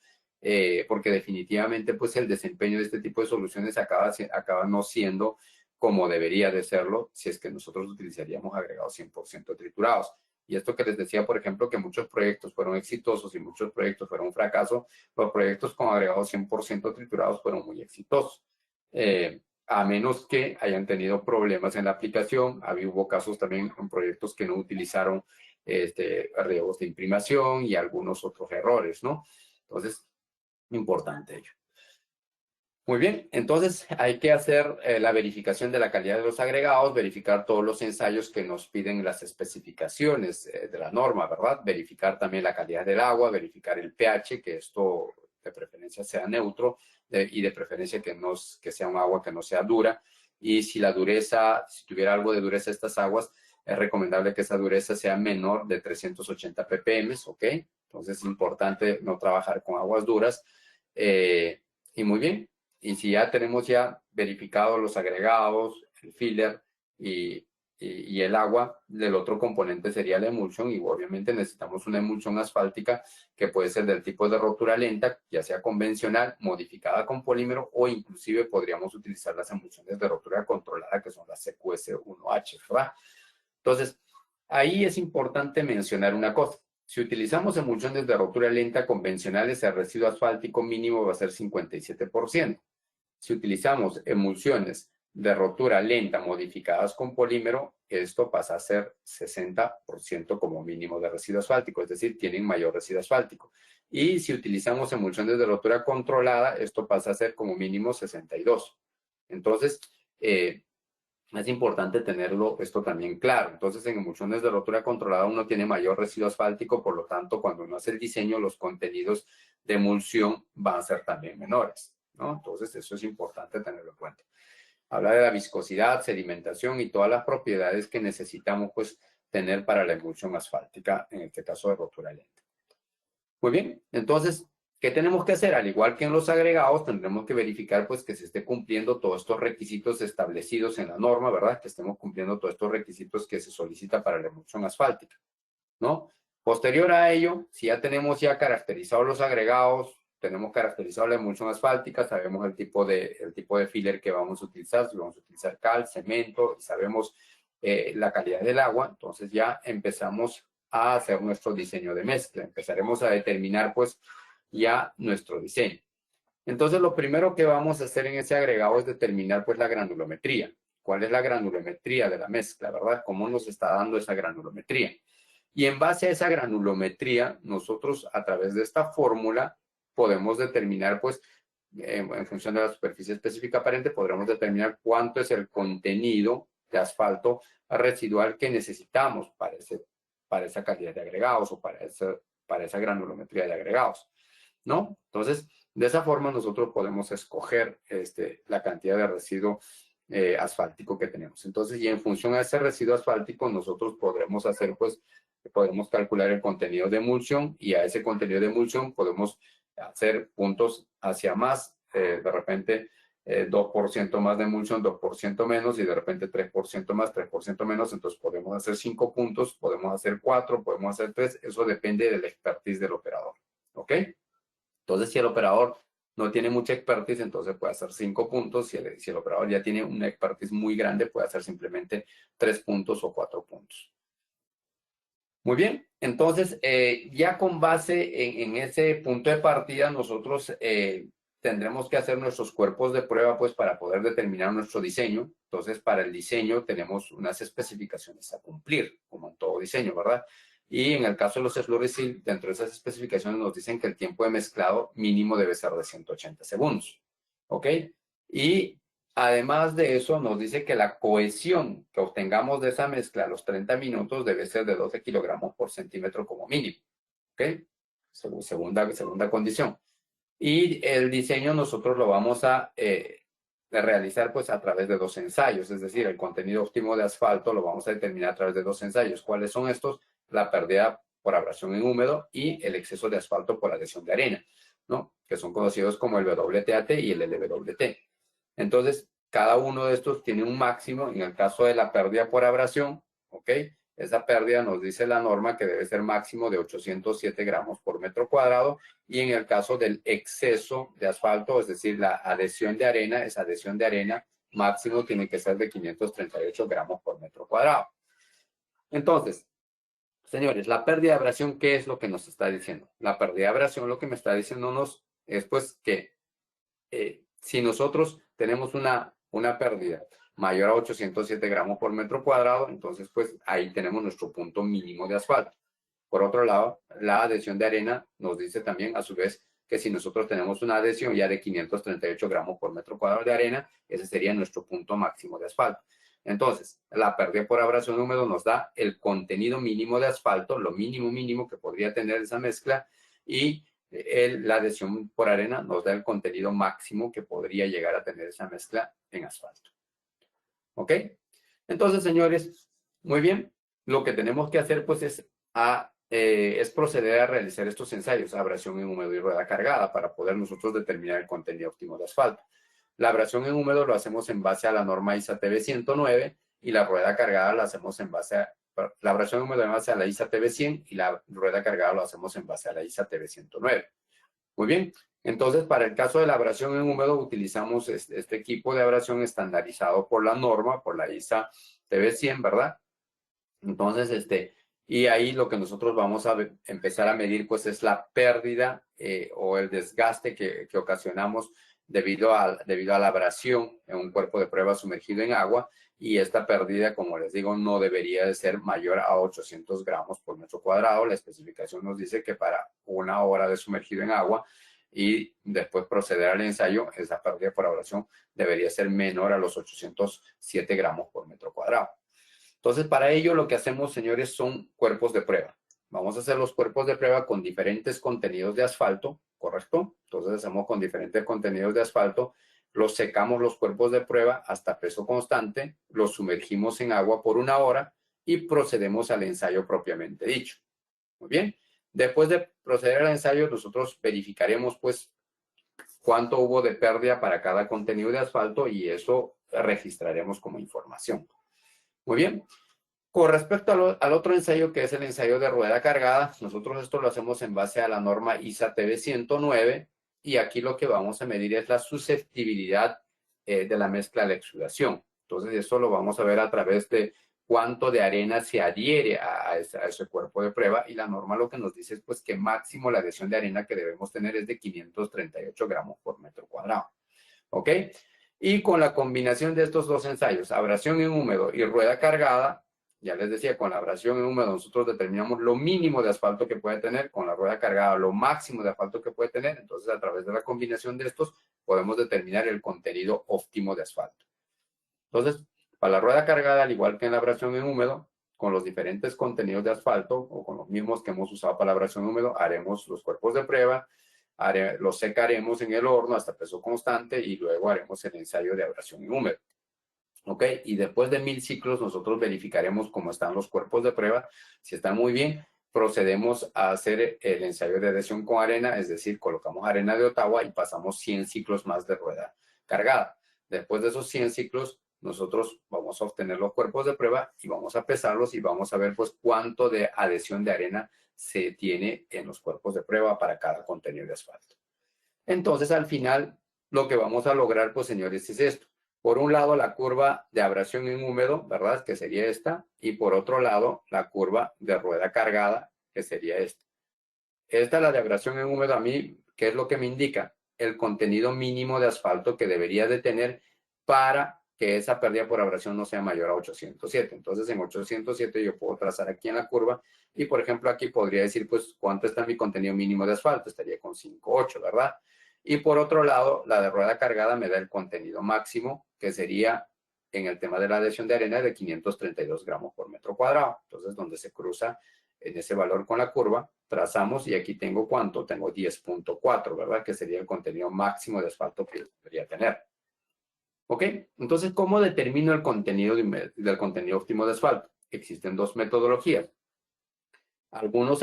porque definitivamente pues el desempeño de este tipo de soluciones acaba no siendo como debería de serlo si es que nosotros utilizaríamos agregados 100% triturados. Y esto que les decía, por ejemplo, que muchos proyectos fueron exitosos y muchos proyectos fueron un fracaso, los proyectos con agregados 100% triturados fueron muy exitosos. A menos que hayan tenido problemas en la aplicación. Hubo casos también en proyectos que no utilizaron riegos de imprimación y algunos otros errores, ¿no? Entonces, importante ello. Muy bien, entonces hay que hacer la verificación de la calidad de los agregados, verificar todos los ensayos que nos piden las especificaciones de la norma, ¿verdad? Verificar también la calidad del agua, verificar el pH, que esto de preferencia sea neutro y de preferencia que sea un agua que no sea dura. Y si la dureza, si tuviera algo de dureza estas aguas, es recomendable que esa dureza sea menor de 380 ppm, ¿ok? Entonces es importante no trabajar con aguas duras. Y muy bien, y si ya tenemos ya verificado los agregados, el filler y el agua, del otro componente sería la emulsión, y obviamente necesitamos una emulsión asfáltica que puede ser del tipo de rotura lenta, ya sea convencional, modificada con polímero, o inclusive podríamos utilizar las emulsiones de rotura controlada, que son las CQS1H, ¿verdad? Entonces, ahí es importante mencionar una cosa. Si utilizamos emulsiones de rotura lenta convencionales, el residuo asfáltico mínimo va a ser 57%. Si utilizamos emulsiones de rotura lenta modificadas con polímero, esto pasa a ser 60% como mínimo de residuo asfáltico, es decir, tienen mayor residuo asfáltico. Y si utilizamos emulsiones de rotura controlada, esto pasa a ser como mínimo 62%. Entonces, es importante tenerlo esto también claro. Entonces, en emulsiones de rotura controlada uno tiene mayor residuo asfáltico, por lo tanto, cuando uno hace el diseño, los contenidos de emulsión van a ser también menores, ¿no? Entonces, eso es importante tenerlo en cuenta. Habla de la viscosidad, sedimentación y todas las propiedades que necesitamos, pues, tener para la emulsión asfáltica, en este caso de rotura lenta. Muy bien, entonces, ¿qué tenemos que hacer? Al igual que en los agregados, tendremos que verificar pues que se esté cumpliendo todos estos requisitos establecidos en la norma, ¿verdad? Que estemos cumpliendo todos estos requisitos que se solicita para la emulsión asfáltica, ¿no? Posterior a ello, si ya tenemos ya caracterizados los agregados, tenemos caracterizado la emulsión asfáltica, sabemos el tipo de filler que vamos a utilizar, si vamos a utilizar cal, cemento, y sabemos la calidad del agua, entonces ya empezamos a hacer nuestro diseño de mezcla. Empezaremos a determinar pues ya nuestro diseño. Entonces lo primero que vamos a hacer en ese agregado es determinar pues la granulometría. ¿Cuál es la granulometría de la mezcla, verdad? ¿Cómo nos está dando esa granulometría? Y en base a esa granulometría, nosotros a través de esta fórmula podemos determinar pues en función de la superficie específica aparente, podremos determinar cuánto es el contenido de asfalto residual que necesitamos para esa calidad de agregados o para esa granulometría de agregados, ¿no? Entonces, de esa forma nosotros podemos escoger la cantidad de residuo asfáltico que tenemos. Entonces, y en función a ese residuo asfáltico, nosotros podremos hacer, pues, podemos calcular el contenido de emulsión, y a ese contenido de emulsión podemos hacer puntos hacia más, de repente 2% más de emulsión, 2% menos, y de repente 3% más, 3% menos. Entonces podemos hacer 5 puntos, podemos hacer 4, podemos hacer 3, eso depende del expertise del operador, ¿ok? Entonces, si el operador no tiene mucha expertise, entonces puede hacer 5 puntos. Si el operador ya tiene una expertise muy grande, puede hacer simplemente 3 puntos o 4 puntos. Muy bien, entonces ya con base en ese punto de partida, nosotros tendremos que hacer nuestros cuerpos de prueba pues para poder determinar nuestro diseño. Entonces, para el diseño tenemos unas especificaciones a cumplir, como en todo diseño, ¿verdad? Y en el caso de los slurry seal, dentro de esas especificaciones nos dicen que el tiempo de mezclado mínimo debe ser de 180 segundos, ¿ok? Y además de eso, nos dice que la cohesión que obtengamos de esa mezcla a los 30 minutos debe ser de 12 kilogramos por centímetro como mínimo, ¿ok? Segunda condición. Y el diseño nosotros lo vamos a realizar pues a través de 2 ensayos, es decir, el contenido óptimo de asfalto lo vamos a determinar a través de 2 ensayos. ¿Cuáles son estos? La pérdida por abrasión en húmedo y el exceso de asfalto por adhesión de arena, ¿no? Que son conocidos como el WTAT y el LWT. Entonces, cada uno de estos tiene un máximo. En el caso de la pérdida por abrasión, ¿ok? Esa pérdida nos dice la norma que debe ser máximo de 807 gramos por metro cuadrado. Y en el caso del exceso de asfalto, es decir, la adhesión de arena, esa adhesión de arena máximo tiene que ser de 538 gramos por metro cuadrado. Entonces, señores, la pérdida de abrasión, ¿qué es lo que nos está diciendo? La pérdida de abrasión lo que me está diciéndonos es pues que si nosotros tenemos una pérdida mayor a 807 gramos por metro cuadrado, entonces pues ahí tenemos nuestro punto mínimo de asfalto. Por otro lado, la adhesión de arena nos dice también a su vez que si nosotros tenemos una adhesión ya de 538 gramos por metro cuadrado de arena, ese sería nuestro punto máximo de asfalto. Entonces, la pérdida por abrasión húmedo nos da el contenido mínimo de asfalto, lo mínimo que podría tener esa mezcla, y la adhesión por arena nos da el contenido máximo que podría llegar a tener esa mezcla en asfalto. ¿Ok? Entonces, señores, muy bien. lo que tenemos que hacer pues es proceder a realizar estos ensayos, abrasión en húmedo y rueda cargada, para poder nosotros determinar el contenido óptimo de asfalto. La abrasión en húmedo lo hacemos en base a la norma ISA-TB 109 y la rueda cargada la hacemos en base a la abrasión en húmedo en base a la ISA-TB 100 y la rueda cargada lo hacemos en base a la ISA-TB 109. Muy bien, entonces para el caso de la abrasión en húmedo utilizamos este equipo de abrasión estandarizado por la norma, por la ISA-TB 100, ¿verdad? Entonces, y ahí lo que nosotros vamos a empezar a medir pues es la pérdida o el desgaste que ocasionamos debido a la abrasión en un cuerpo de prueba sumergido en agua, y esta pérdida, como les digo, no debería de ser mayor a 800 gramos por metro cuadrado. La especificación nos dice que para 1 hora de sumergido en agua y después proceder al ensayo, esa pérdida por abrasión debería ser menor a los 807 gramos por metro cuadrado. Entonces, para ello lo que hacemos, señores, son cuerpos de prueba. Vamos a hacer los cuerpos de prueba con diferentes contenidos de asfalto, ¿correcto? Entonces hacemos con diferentes contenidos de asfalto, los secamos los cuerpos de prueba hasta peso constante, los sumergimos en agua por 1 hora y procedemos al ensayo propiamente dicho. Muy bien. Después de proceder al ensayo, nosotros verificaremos, pues, cuánto hubo de pérdida para cada contenido de asfalto y eso registraremos como información. Muy bien. Con respecto al otro ensayo, que es el ensayo de rueda cargada, nosotros esto lo hacemos en base a la norma ISA-TB 109 y aquí lo que vamos a medir es la susceptibilidad de la mezcla a la exudación. Entonces, eso lo vamos a ver a través de cuánto de arena se adhiere a ese cuerpo de prueba, y la norma lo que nos dice es pues que máximo la adhesión de arena que debemos tener es de 538 gramos por metro cuadrado. ¿Ok? Y con la combinación de estos dos ensayos, abrasión en húmedo y rueda cargada, ya les decía, con la abrasión en húmedo nosotros determinamos lo mínimo de asfalto que puede tener, con la rueda cargada lo máximo de asfalto que puede tener. Entonces, a través de la combinación de estos, podemos determinar el contenido óptimo de asfalto. Entonces, para la rueda cargada, al igual que en la abrasión en húmedo, con los diferentes contenidos de asfalto o con los mismos que hemos usado para la abrasión en húmedo, haremos los cuerpos de prueba, los secaremos en el horno hasta peso constante y luego haremos el ensayo de abrasión en húmedo. ¿Ok? Y después de 1000 ciclos nosotros verificaremos cómo están los cuerpos de prueba. Si están muy bien, procedemos a hacer el ensayo de adhesión con arena, es decir, colocamos arena de Ottawa y pasamos 100 ciclos más de rueda cargada. Después de esos 100 ciclos, nosotros vamos a obtener los cuerpos de prueba y vamos a pesarlos y vamos a ver pues cuánto de adhesión de arena se tiene en los cuerpos de prueba para cada contenido de asfalto. Entonces, al final, lo que vamos a lograr, pues, señores, es esto. Por un lado, la curva de abrasión en húmedo, ¿verdad? Que sería esta. Y por otro lado, la curva de rueda cargada, que sería esta. Esta, la de abrasión en húmedo, a mí, ¿qué es lo que me indica? El contenido mínimo de asfalto que debería de tener para que esa pérdida por abrasión no sea mayor a 807. Entonces, en 807 yo puedo trazar aquí en la curva y, por ejemplo, aquí podría decir, pues, ¿cuánto está mi contenido mínimo de asfalto? Estaría con 5.8, ¿verdad? Y por otro lado, la de rueda cargada me da el contenido máximo, que sería, en el tema de la adhesión de arena, de 532 gramos por metro cuadrado. Entonces, donde se cruza en ese valor con la curva, trazamos y aquí tengo ¿cuánto? Tengo 10.4, ¿verdad? Que sería el contenido máximo de asfalto que debería tener. ¿Ok? Entonces, ¿cómo determino el contenido del contenido óptimo de asfalto? Existen dos metodologías. Algunos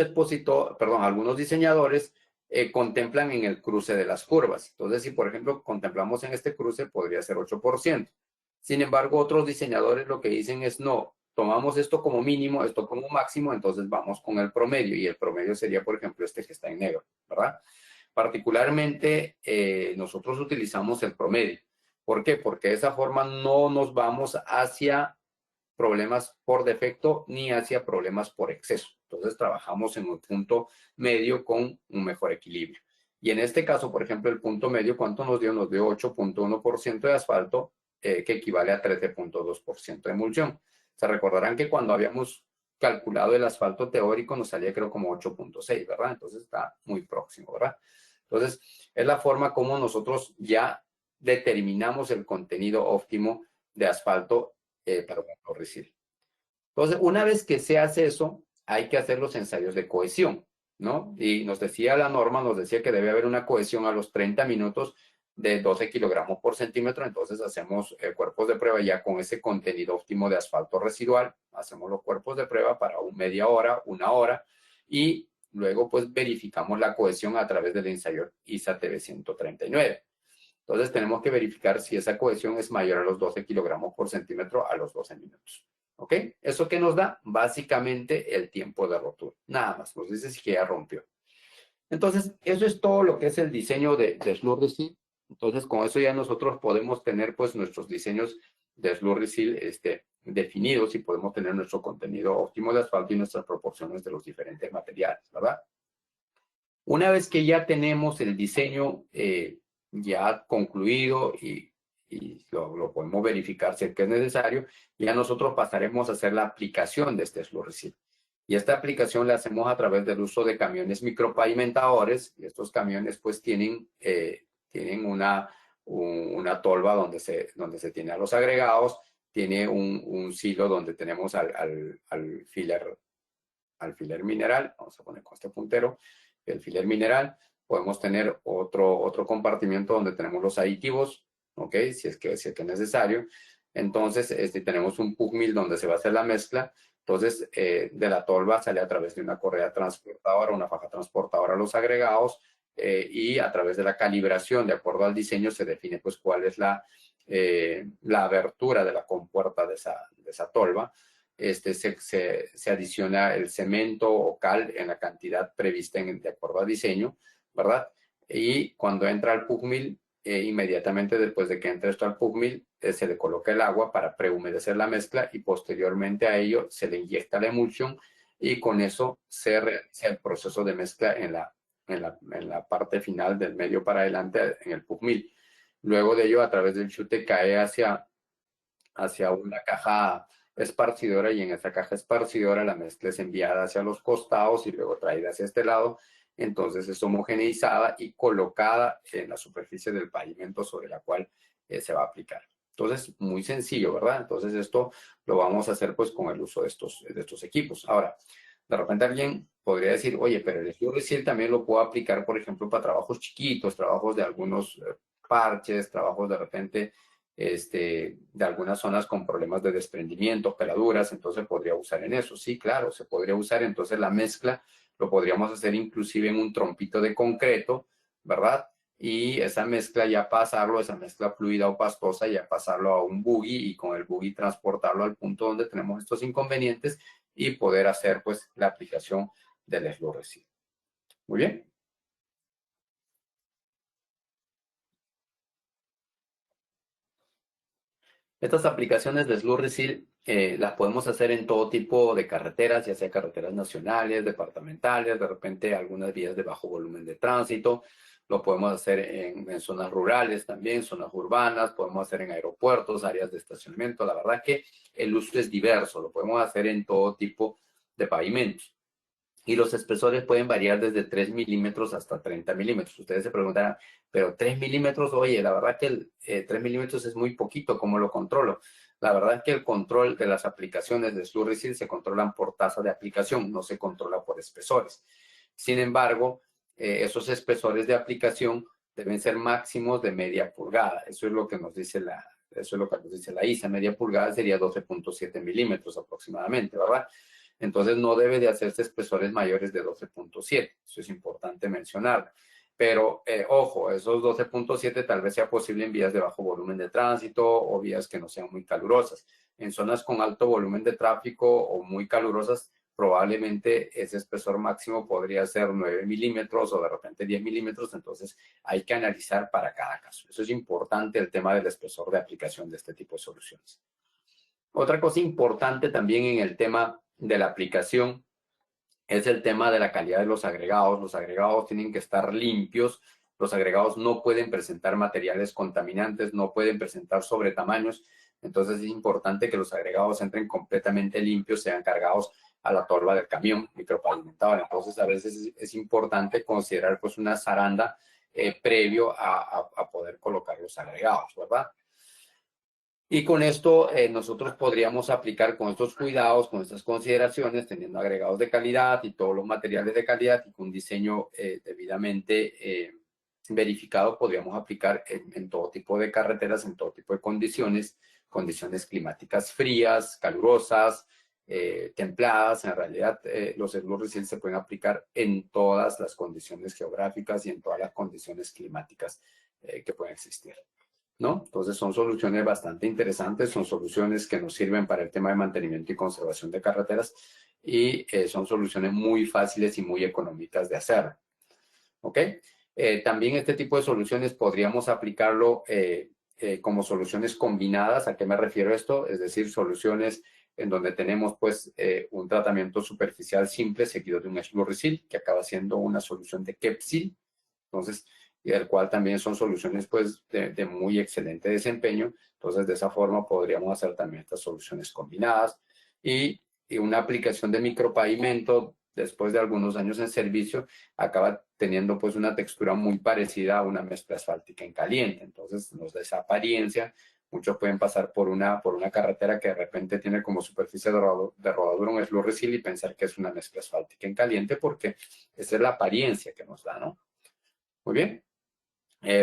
diseñadores contemplan en el cruce de las curvas. Entonces, si por ejemplo contemplamos en este cruce, podría ser 8%. Sin embargo, otros diseñadores lo que dicen es no, tomamos esto como mínimo, esto como máximo, entonces vamos con el promedio, y el promedio sería, por ejemplo, este que está en negro, ¿verdad? Particularmente, nosotros utilizamos el promedio. ¿Por qué? Porque de esa forma no nos vamos hacia problemas por defecto ni hacia problemas por exceso. Entonces trabajamos en un punto medio con un mejor equilibrio. Y en este caso, por ejemplo, el punto medio, ¿cuánto nos dio? Nos dio 8.1% de asfalto, que equivale a 13.2% de emulsión. Se recordarán que cuando habíamos calculado el asfalto teórico nos salía creo como 8.6, ¿verdad? Entonces está muy próximo, ¿verdad? Entonces es la forma como nosotros ya determinamos el contenido óptimo de asfalto para un correcir. Entonces, una vez que se hace eso, hay que hacer los ensayos de cohesión, ¿no? Y nos decía la norma, nos decía que debe haber una cohesión a los 30 minutos de 12 kilogramos por centímetro. Entonces hacemos cuerpos de prueba ya con ese contenido óptimo de asfalto residual. Hacemos los cuerpos de prueba para media hora, una hora, y luego pues verificamos la cohesión a través del ensayo ISA TB 139. Entonces tenemos que verificar si esa cohesión es mayor a los 12 kilogramos por centímetro a los 12 minutos. ¿Ok? ¿Eso qué nos da? Básicamente el tiempo de rotura. Nada más, nos dice si ya rompió. Entonces, eso es todo lo que es el diseño de Slurry. Entonces, con eso ya nosotros podemos tener pues nuestros diseños de Slurry definidos y podemos tener nuestro contenido óptimo de asfalto y nuestras proporciones de los diferentes materiales, ¿verdad? Una vez que ya tenemos el diseño ya concluido y lo podemos verificar si es que es necesario, ya nosotros pasaremos a hacer la aplicación de este Slurry. Y esta aplicación la hacemos a través del uso de camiones micropavimentadores. Y estos camiones pues tienen una tolva donde se tiene a los agregados, tiene un silo donde tenemos al filer mineral. Vamos a poner con este puntero el filer mineral. Podemos tener otro compartimiento donde tenemos los aditivos, ¿ok? Si es que es necesario. Entonces tenemos un pug mill donde se va a hacer la mezcla. Entonces, de la tolva sale a través de una correa transportadora, una faja transportadora a los agregados, y a través de la calibración, de acuerdo al diseño, se define pues cuál es la abertura de la compuerta de esa tolva. Se adiciona el cemento o cal en la cantidad prevista de acuerdo al diseño, ¿verdad? Y cuando entra al pug mill, inmediatamente después de que entre esto al pug mill, se le coloca el agua para prehumedecer la mezcla y posteriormente a ello se le inyecta la emulsión y con eso se realiza el proceso de mezcla en la parte final del medio para adelante en el pug mill. Luego de ello, a través del chute cae hacia una caja esparcidora y en esa caja esparcidora la mezcla es enviada hacia los costados y luego traída hacia este lado. Entonces es homogeneizada y colocada en la superficie del pavimento sobre la cual se va a aplicar. Entonces, muy sencillo, ¿verdad? Entonces esto lo vamos a hacer pues con el uso de estos equipos. Ahora, de repente alguien podría decir, oye, pero el Slurry Seal también lo puedo aplicar, por ejemplo, para trabajos chiquitos, trabajos de algunos parches, trabajos de repente de algunas zonas con problemas de desprendimiento, peladuras, entonces podría usar en eso. Sí, claro, se podría usar. Entonces la mezcla lo podríamos hacer inclusive en un trompito de concreto, ¿verdad? Y esa mezcla ya pasarlo, esa mezcla fluida o pastosa, ya pasarlo a un buggy y con el buggy transportarlo al punto donde tenemos estos inconvenientes y poder hacer pues la aplicación del Slurry Seal. Muy bien. Estas aplicaciones de Slurry Seal las podemos hacer en todo tipo de carreteras, ya sea carreteras nacionales, departamentales, de repente algunas vías de bajo volumen de tránsito. Lo podemos hacer en zonas rurales también, zonas urbanas, podemos hacer en aeropuertos, áreas de estacionamiento. La verdad que el uso es diverso, lo podemos hacer en todo tipo de pavimentos. Y los espesores pueden variar desde 3 milímetros hasta 30 milímetros. Ustedes se preguntarán, pero 3 milímetros, oye, la verdad que 3 milímetros es muy poquito, ¿cómo lo controlo? La verdad es que el control de las aplicaciones de Slurry Seal se controlan por tasa de aplicación, no se controla por espesores. Sin embargo, esos espesores de aplicación deben ser máximos de media pulgada. Eso es lo que nos dice la ISA. Media pulgada sería 12.7 milímetros aproximadamente, ¿verdad? Entonces no debe de hacerse espesores mayores de 12.7. Eso es importante mencionar. Pero, ojo, esos 12.7 tal vez sea posible en vías de bajo volumen de tránsito o vías que no sean muy calurosas. En zonas con alto volumen de tráfico o muy calurosas, probablemente ese espesor máximo podría ser 9 milímetros o de repente 10 milímetros. Entonces hay que analizar para cada caso. Eso es importante, el tema del espesor de aplicación de este tipo de soluciones. Otra cosa importante también en el tema de la aplicación es el tema de la calidad de los agregados. Los agregados tienen que estar limpios. Los agregados no pueden presentar materiales contaminantes, no pueden presentar sobretamaños. Entonces es importante que los agregados entren completamente limpios, sean cargados a la tolva del camión micropavimentado. Entonces a veces es importante considerar pues una zaranda previo a poder colocar los agregados, ¿verdad? Y con esto nosotros podríamos aplicar con estos cuidados, con estas consideraciones, teniendo agregados de calidad y todos los materiales de calidad y con un diseño debidamente verificado, podríamos aplicar en todo tipo de carreteras, en todo tipo de condiciones, condiciones climáticas frías, calurosas, templadas. En realidad, los Slurry Seal se pueden aplicar en todas las condiciones geográficas y en todas las condiciones climáticas que pueden existir, ¿no? Entonces son soluciones bastante interesantes, son soluciones que nos sirven para el tema de mantenimiento y conservación de carreteras y son soluciones muy fáciles y muy económicas de hacer, ¿ok? También este tipo de soluciones podríamos aplicarlo como soluciones combinadas. ¿A qué me refiero esto? Es decir, soluciones en donde tenemos pues un tratamiento superficial simple seguido de un Slurry Seal, que acaba siendo una solución de Kep Seal. Entonces, y el cual también son soluciones pues de muy excelente desempeño. Entonces, de esa forma podríamos hacer también estas soluciones combinadas. Y una aplicación de micropavimento, después de algunos años en servicio, acaba teniendo pues una textura muy parecida a una mezcla asfáltica en caliente. Entonces, nos da esa apariencia. Muchos pueden pasar por una carretera que de repente tiene como superficie de rodadura un Slurry Seal y pensar que es una mezcla asfáltica en caliente, porque esa es la apariencia que nos da, ¿no? Muy bien.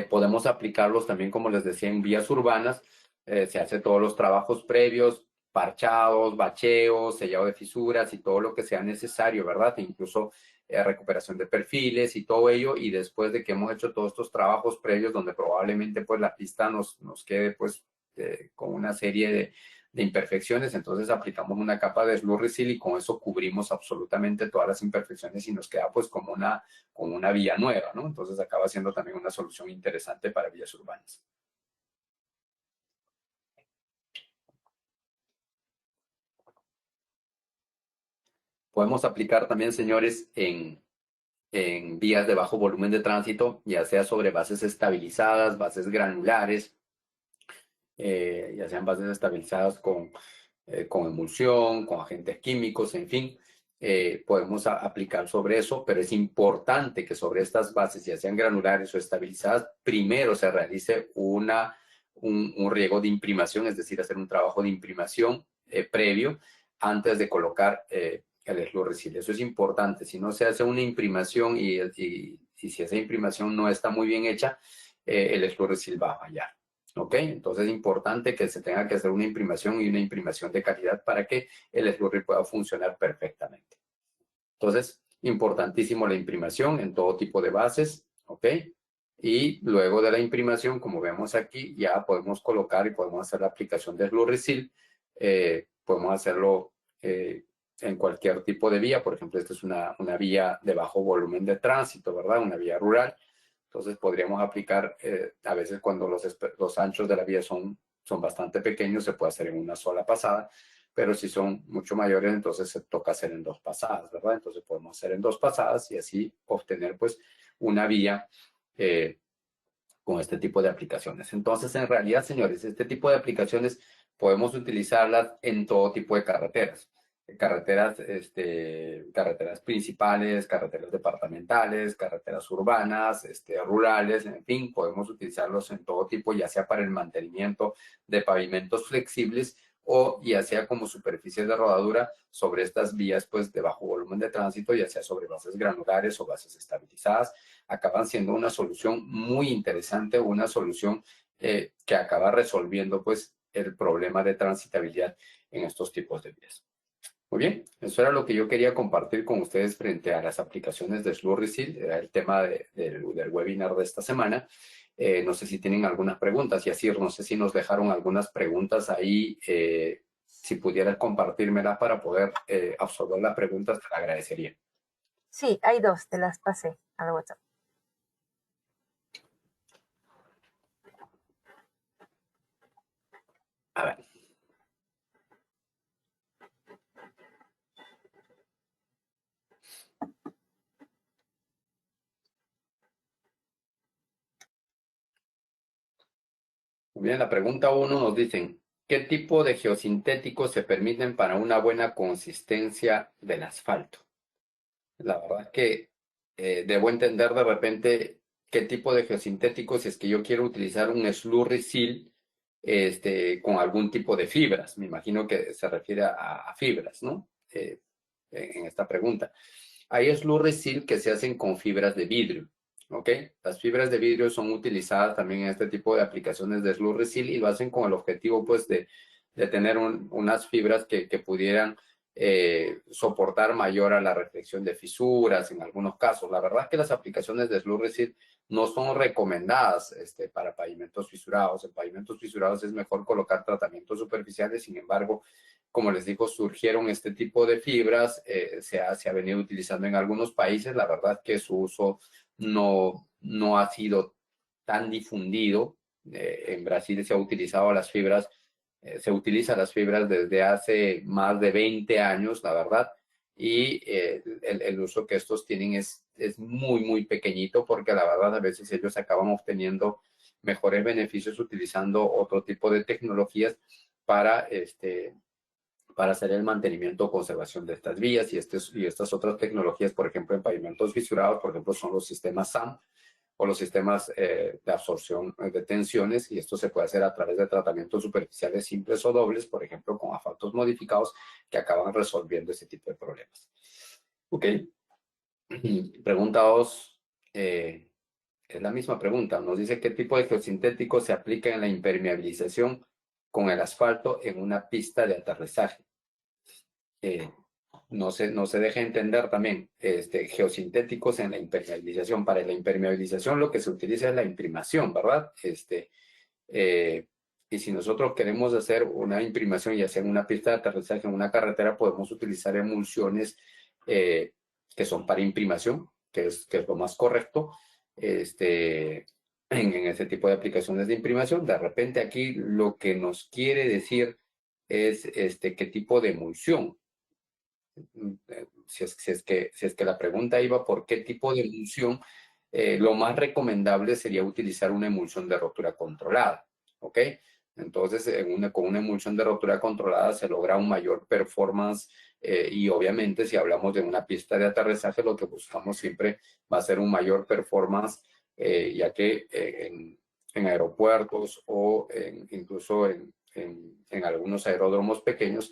Podemos aplicarlos también, como les decía, en vías urbanas. Se hace todos los trabajos previos, parchados, bacheos, sellado de fisuras y todo lo que sea necesario, ¿verdad? E incluso recuperación de perfiles y todo ello. Y después de que hemos hecho todos estos trabajos previos, donde probablemente pues la pista nos quede pues con una serie de imperfecciones, entonces aplicamos una capa de Slurry Seal y con eso cubrimos absolutamente todas las imperfecciones y nos queda pues como una vía nueva, ¿no? Entonces acaba siendo también una solución interesante para vías urbanas. Podemos aplicar también, señores, en vías de bajo volumen de tránsito, ya sea sobre bases estabilizadas, bases granulares, ya sean bases estabilizadas con emulsión, con agentes químicos, en fin. Podemos aplicar sobre eso, pero es importante que sobre estas bases, ya sean granulares o estabilizadas, primero se realice un riego de imprimación, es decir, hacer un trabajo de imprimación previo antes de colocar el Slurry Seal. Eso es importante. Si no se hace una imprimación y si esa imprimación no está muy bien hecha, el Slurry Seal va a fallar. ¿Ok? Entonces es importante que se tenga que hacer una imprimación y una imprimación de calidad para que el Slurry pueda funcionar perfectamente. Entonces, importantísimo la imprimación en todo tipo de bases, ¿ok? Y luego de la imprimación, como vemos aquí, ya podemos colocar y podemos hacer la aplicación de Slurry Seal. Podemos hacerlo en cualquier tipo de vía. Por ejemplo, esta es una vía de bajo volumen de tránsito, ¿verdad? Una vía rural. Entonces podríamos aplicar, a veces cuando los anchos de la vía son bastante pequeños, se puede hacer en una sola pasada, pero si son mucho mayores, entonces se toca hacer en 2 pasadas, ¿verdad? Entonces podemos hacer en 2 pasadas y así obtener pues una vía con este tipo de aplicaciones. Entonces, en realidad, señores, este tipo de aplicaciones podemos utilizarlas en todo tipo de carreteras. Carreteras principales, carreteras departamentales, carreteras urbanas, rurales, en fin, podemos utilizarlos en todo tipo, ya sea para el mantenimiento de pavimentos flexibles o ya sea como superficies de rodadura sobre estas vías pues de bajo volumen de tránsito, ya sea sobre bases granulares o bases estabilizadas. Acaban siendo una solución muy interesante, una solución que acaba resolviendo pues el problema de transitabilidad en estos tipos de vías. Muy bien, eso era lo que yo quería compartir con ustedes frente a las aplicaciones de Slurry Seal. Era el tema del webinar de esta semana. No sé si tienen algunas preguntas. Y así, no sé si nos dejaron algunas preguntas ahí. Si pudieras compartírmelas para poder absorber las preguntas, te lo agradecería. Sí, hay 2, te las pasé al WhatsApp. A ver. Muy bien, la pregunta 1 nos dicen, ¿qué tipo de geosintéticos se permiten para una buena consistencia del asfalto? La verdad es que debo entender de repente qué tipo de geosintéticos, si es que yo quiero utilizar un Slurry Seal con algún tipo de fibras. Me imagino que se refiere a fibras, ¿no? En esta pregunta. Hay Slurry Seal que se hacen con fibras de vidrio. ¿Ok? Las fibras de vidrio son utilizadas también en este tipo de aplicaciones de Slurry-Seal y lo hacen con el objetivo pues de tener unas fibras que pudieran soportar mayor a la reflexión de fisuras en algunos casos. La verdad es que las aplicaciones de Slurry-Seal no son recomendadas para pavimentos fisurados. En pavimentos fisurados es mejor colocar tratamientos superficiales. Sin embargo, como les digo, surgieron este tipo de fibras, se ha venido utilizando en algunos países. La verdad es que su uso no ha sido tan difundido. En Brasil se ha utilizado las fibras, se utilizan las fibras desde hace más de 20 años, la verdad, y el uso que estos tienen es muy, muy pequeñito porque la verdad a veces ellos acaban obteniendo mejores beneficios utilizando otro tipo de tecnologías para hacer el mantenimiento o conservación de estas vías y estas otras tecnologías, por ejemplo, en pavimentos fisurados, por ejemplo, son los sistemas SAM o los sistemas de absorción de tensiones, y esto se puede hacer a través de tratamientos superficiales simples o dobles, por ejemplo, con asfaltos modificados que acaban resolviendo ese tipo de problemas. Ok. Pregunta 2. Es la misma pregunta. Nos dice qué tipo de geosintético se aplica en la impermeabilización con el asfalto en una pista de aterrizaje. No se deja entender también geosintéticos en la impermeabilización. Para la impermeabilización lo que se utiliza es la imprimación, ¿verdad? Y si nosotros queremos hacer una imprimación y hacer una pista de aterrizaje en una carretera, podemos utilizar emulsiones que son para imprimación, que es lo más correcto, en ese tipo de aplicaciones de imprimación. De repente aquí lo que nos quiere decir es qué tipo de emulsión. Si es que la pregunta iba por qué tipo de emulsión, lo más recomendable sería utilizar una emulsión de rotura controlada, ¿ok? Entonces, con una emulsión de rotura controlada se logra un mayor performance y obviamente si hablamos de una pista de aterrizaje, lo que buscamos siempre va a ser un mayor performance, ya que en aeropuertos o incluso en algunos aeródromos pequeños,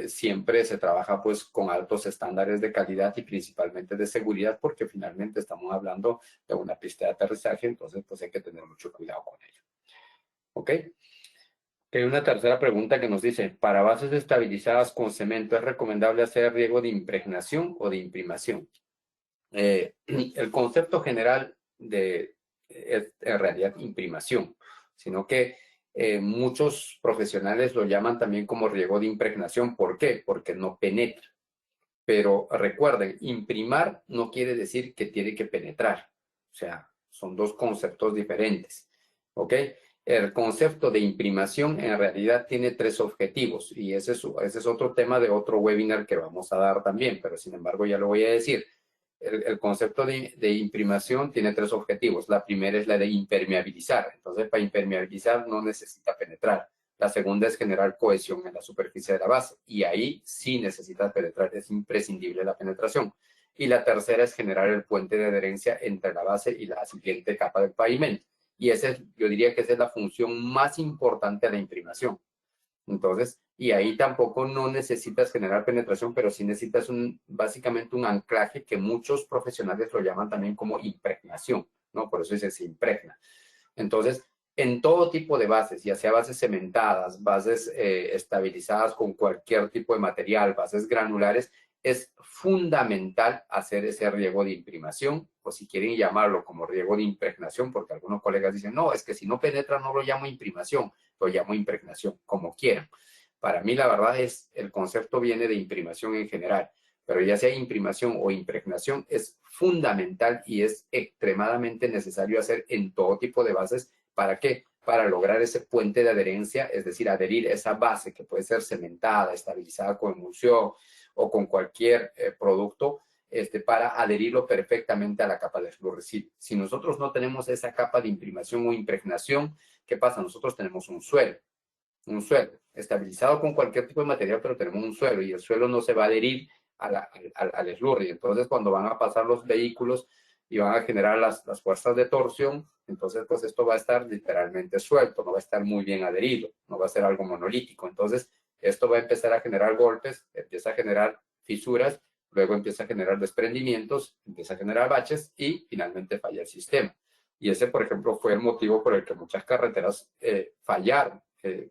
siempre se trabaja pues con altos estándares de calidad y principalmente de seguridad, porque finalmente estamos hablando de una pista de aterrizaje, entonces pues hay que tener mucho cuidado con ello. ¿Ok? Hay una tercera pregunta que nos dice, para bases estabilizadas con cemento, ¿es recomendable hacer riego de impregnación o de imprimación? El concepto general es en realidad imprimación, sino que muchos profesionales lo llaman también como riego de impregnación. ¿Por qué? Porque no penetra. Pero recuerden, imprimar no quiere decir que tiene que penetrar. O sea, son dos conceptos diferentes. ¿Ok? El concepto de imprimación en realidad tiene tres objetivos y ese es otro tema de otro webinar que vamos a dar también, pero sin embargo ya lo voy a decir. El concepto de imprimación tiene tres objetivos. La primera es la de impermeabilizar. Entonces, para impermeabilizar no necesita penetrar. La segunda es generar cohesión en la superficie de la base. Y ahí sí necesitas penetrar. Es imprescindible la penetración. Y la tercera es generar el puente de adherencia entre la base y la siguiente capa del pavimento. Y yo diría que esa es la función más importante de la imprimación. Entonces, y ahí tampoco no necesitas generar penetración, pero sí necesitas básicamente un anclaje que muchos profesionales lo llaman también como impregnación, ¿no? Por eso se impregna. Entonces, en todo tipo de bases, ya sea bases cementadas, bases estabilizadas con cualquier tipo de material, bases granulares, es fundamental hacer ese riego de imprimación, o si quieren llamarlo como riego de impregnación, porque algunos colegas dicen, no, es que si no penetra no lo llamo imprimación, lo llamo impregnación, como quieran. Para mí la verdad es, el concepto viene de imprimación en general, pero ya sea imprimación o impregnación es fundamental y es extremadamente necesario hacer en todo tipo de bases. ¿Para qué? Para lograr ese puente de adherencia, es decir, adherir esa base que puede ser cementada, estabilizada con emulsión o con cualquier producto, para adherirlo perfectamente a la capa de Slurry-Seal. Si nosotros no tenemos esa capa de imprimación o impregnación, ¿qué pasa? Nosotros tenemos un suelo estabilizado con cualquier tipo de material, pero tenemos un suelo y el suelo no se va a adherir al slurry. Entonces, cuando van a pasar los vehículos y van a generar las fuerzas de torsión, entonces, pues esto va a estar literalmente suelto, no va a estar muy bien adherido, no va a ser algo monolítico. Entonces, esto va a empezar a generar golpes, empieza a generar fisuras, luego empieza a generar desprendimientos, empieza a generar baches y finalmente falla el sistema. Y ese, por ejemplo, fue el motivo por el que muchas carreteras fallaron,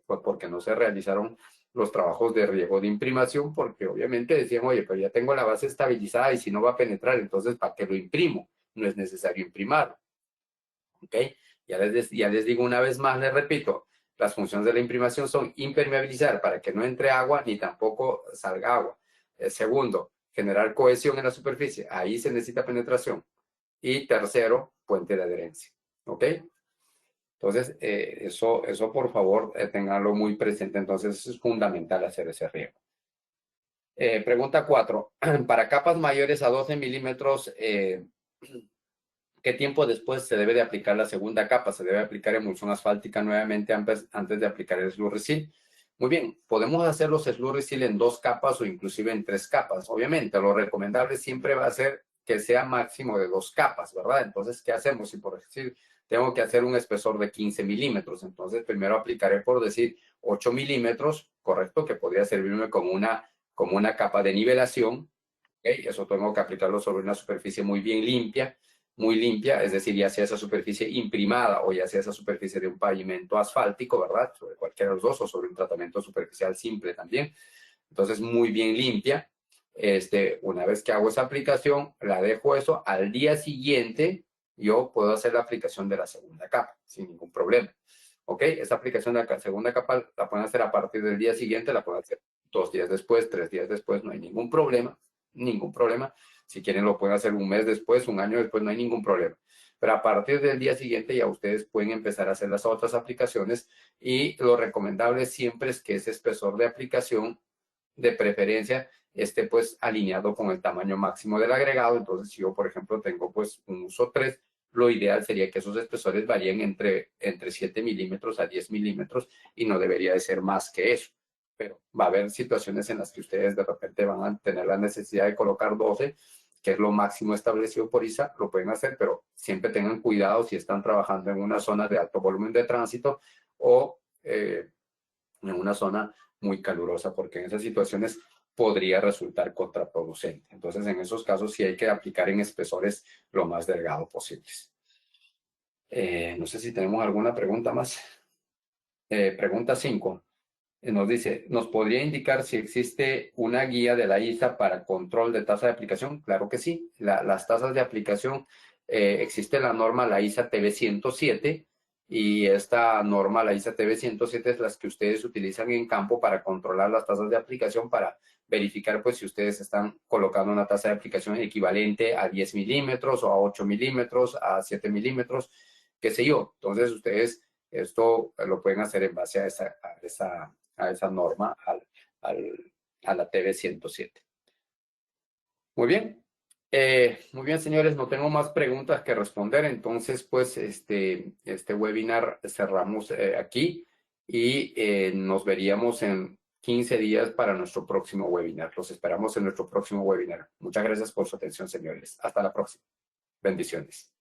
porque no se realizaron los trabajos de riego de imprimación, porque obviamente decían, oye, pero ya tengo la base estabilizada y si no va a penetrar, entonces ¿para qué lo imprimo? No es necesario imprimarlo. ¿Ok? Ya les digo una vez más, les repito, las funciones de la imprimación son impermeabilizar para que no entre agua ni tampoco salga agua. Segundo, generar cohesión en la superficie. Ahí se necesita penetración. Y tercero, puente de adherencia. ¿Ok? Entonces, eso por favor, tenganlo muy presente. Entonces, es fundamental hacer ese riego. Pregunta 4. Para capas mayores a 12 milímetros, ¿qué tiempo después se debe de aplicar la segunda capa? Se debe aplicar emulsión asfáltica nuevamente antes de aplicar el slurry-seal. Muy bien, podemos hacer los slurry-seal en 2 capas o inclusive en 3 capas. Obviamente, lo recomendable siempre va a ser que sea máximo de 2 capas, ¿verdad? Entonces, ¿qué hacemos? Si por decir, tengo que hacer un espesor de 15 milímetros, entonces primero aplicaré, por decir, 8 milímetros, correcto, que podría servirme como una capa de nivelación. ¿Okay? Eso tengo que aplicarlo sobre una superficie muy bien limpia, es decir, ya sea esa superficie imprimada o ya sea esa superficie de un pavimento asfáltico, ¿verdad? Sobre cualquiera de los dos o sobre un tratamiento superficial simple también. Entonces, muy bien limpia. Una vez que hago esa aplicación, la dejo eso. Al día siguiente, yo puedo hacer la aplicación de la segunda capa sin ningún problema. ¿Ok? Esa aplicación de la segunda capa la pueden hacer a partir del día siguiente, la pueden hacer 2 días después, 3 días después, no hay ningún problema. Ningún problema. Si quieren lo pueden hacer un mes después, un año después, no hay ningún problema. Pero a partir del día siguiente ya ustedes pueden empezar a hacer las otras aplicaciones y lo recomendable siempre es que ese espesor de aplicación de preferencia esté pues alineado con el tamaño máximo del agregado. Entonces, si yo, por ejemplo, tengo pues un uso 3, lo ideal sería que esos espesores varíen entre 7 milímetros a 10 milímetros y no debería de ser más que eso. Pero va a haber situaciones en las que ustedes de repente van a tener la necesidad de colocar 12, que es lo máximo establecido por ISA, lo pueden hacer, pero siempre tengan cuidado si están trabajando en una zona de alto volumen de tránsito o en una zona muy calurosa, porque en esas situaciones podría resultar contraproducente. Entonces, en esos casos sí hay que aplicar en espesores lo más delgado posibles. No sé si tenemos alguna pregunta más. Pregunta 5. Nos dice, ¿nos podría indicar si existe una guía de la ISA para control de tasa de aplicación? Claro que sí. Las tasas de aplicación, existe la norma, la ISA TV 107, y esta norma, la ISA TV 107, es las que ustedes utilizan en campo para controlar las tasas de aplicación, para verificar pues si ustedes están colocando una tasa de aplicación equivalente a 10 milímetros o a 8 milímetros, a 7 milímetros, qué sé yo. Entonces ustedes esto lo pueden hacer en base a esa norma, a la TV 107. Muy bien. Muy bien, señores, no tengo más preguntas que responder. Entonces, pues, este webinar cerramos aquí y nos veríamos en 15 días para nuestro próximo webinar. Los esperamos en nuestro próximo webinar. Muchas gracias por su atención, señores. Hasta la próxima. Bendiciones.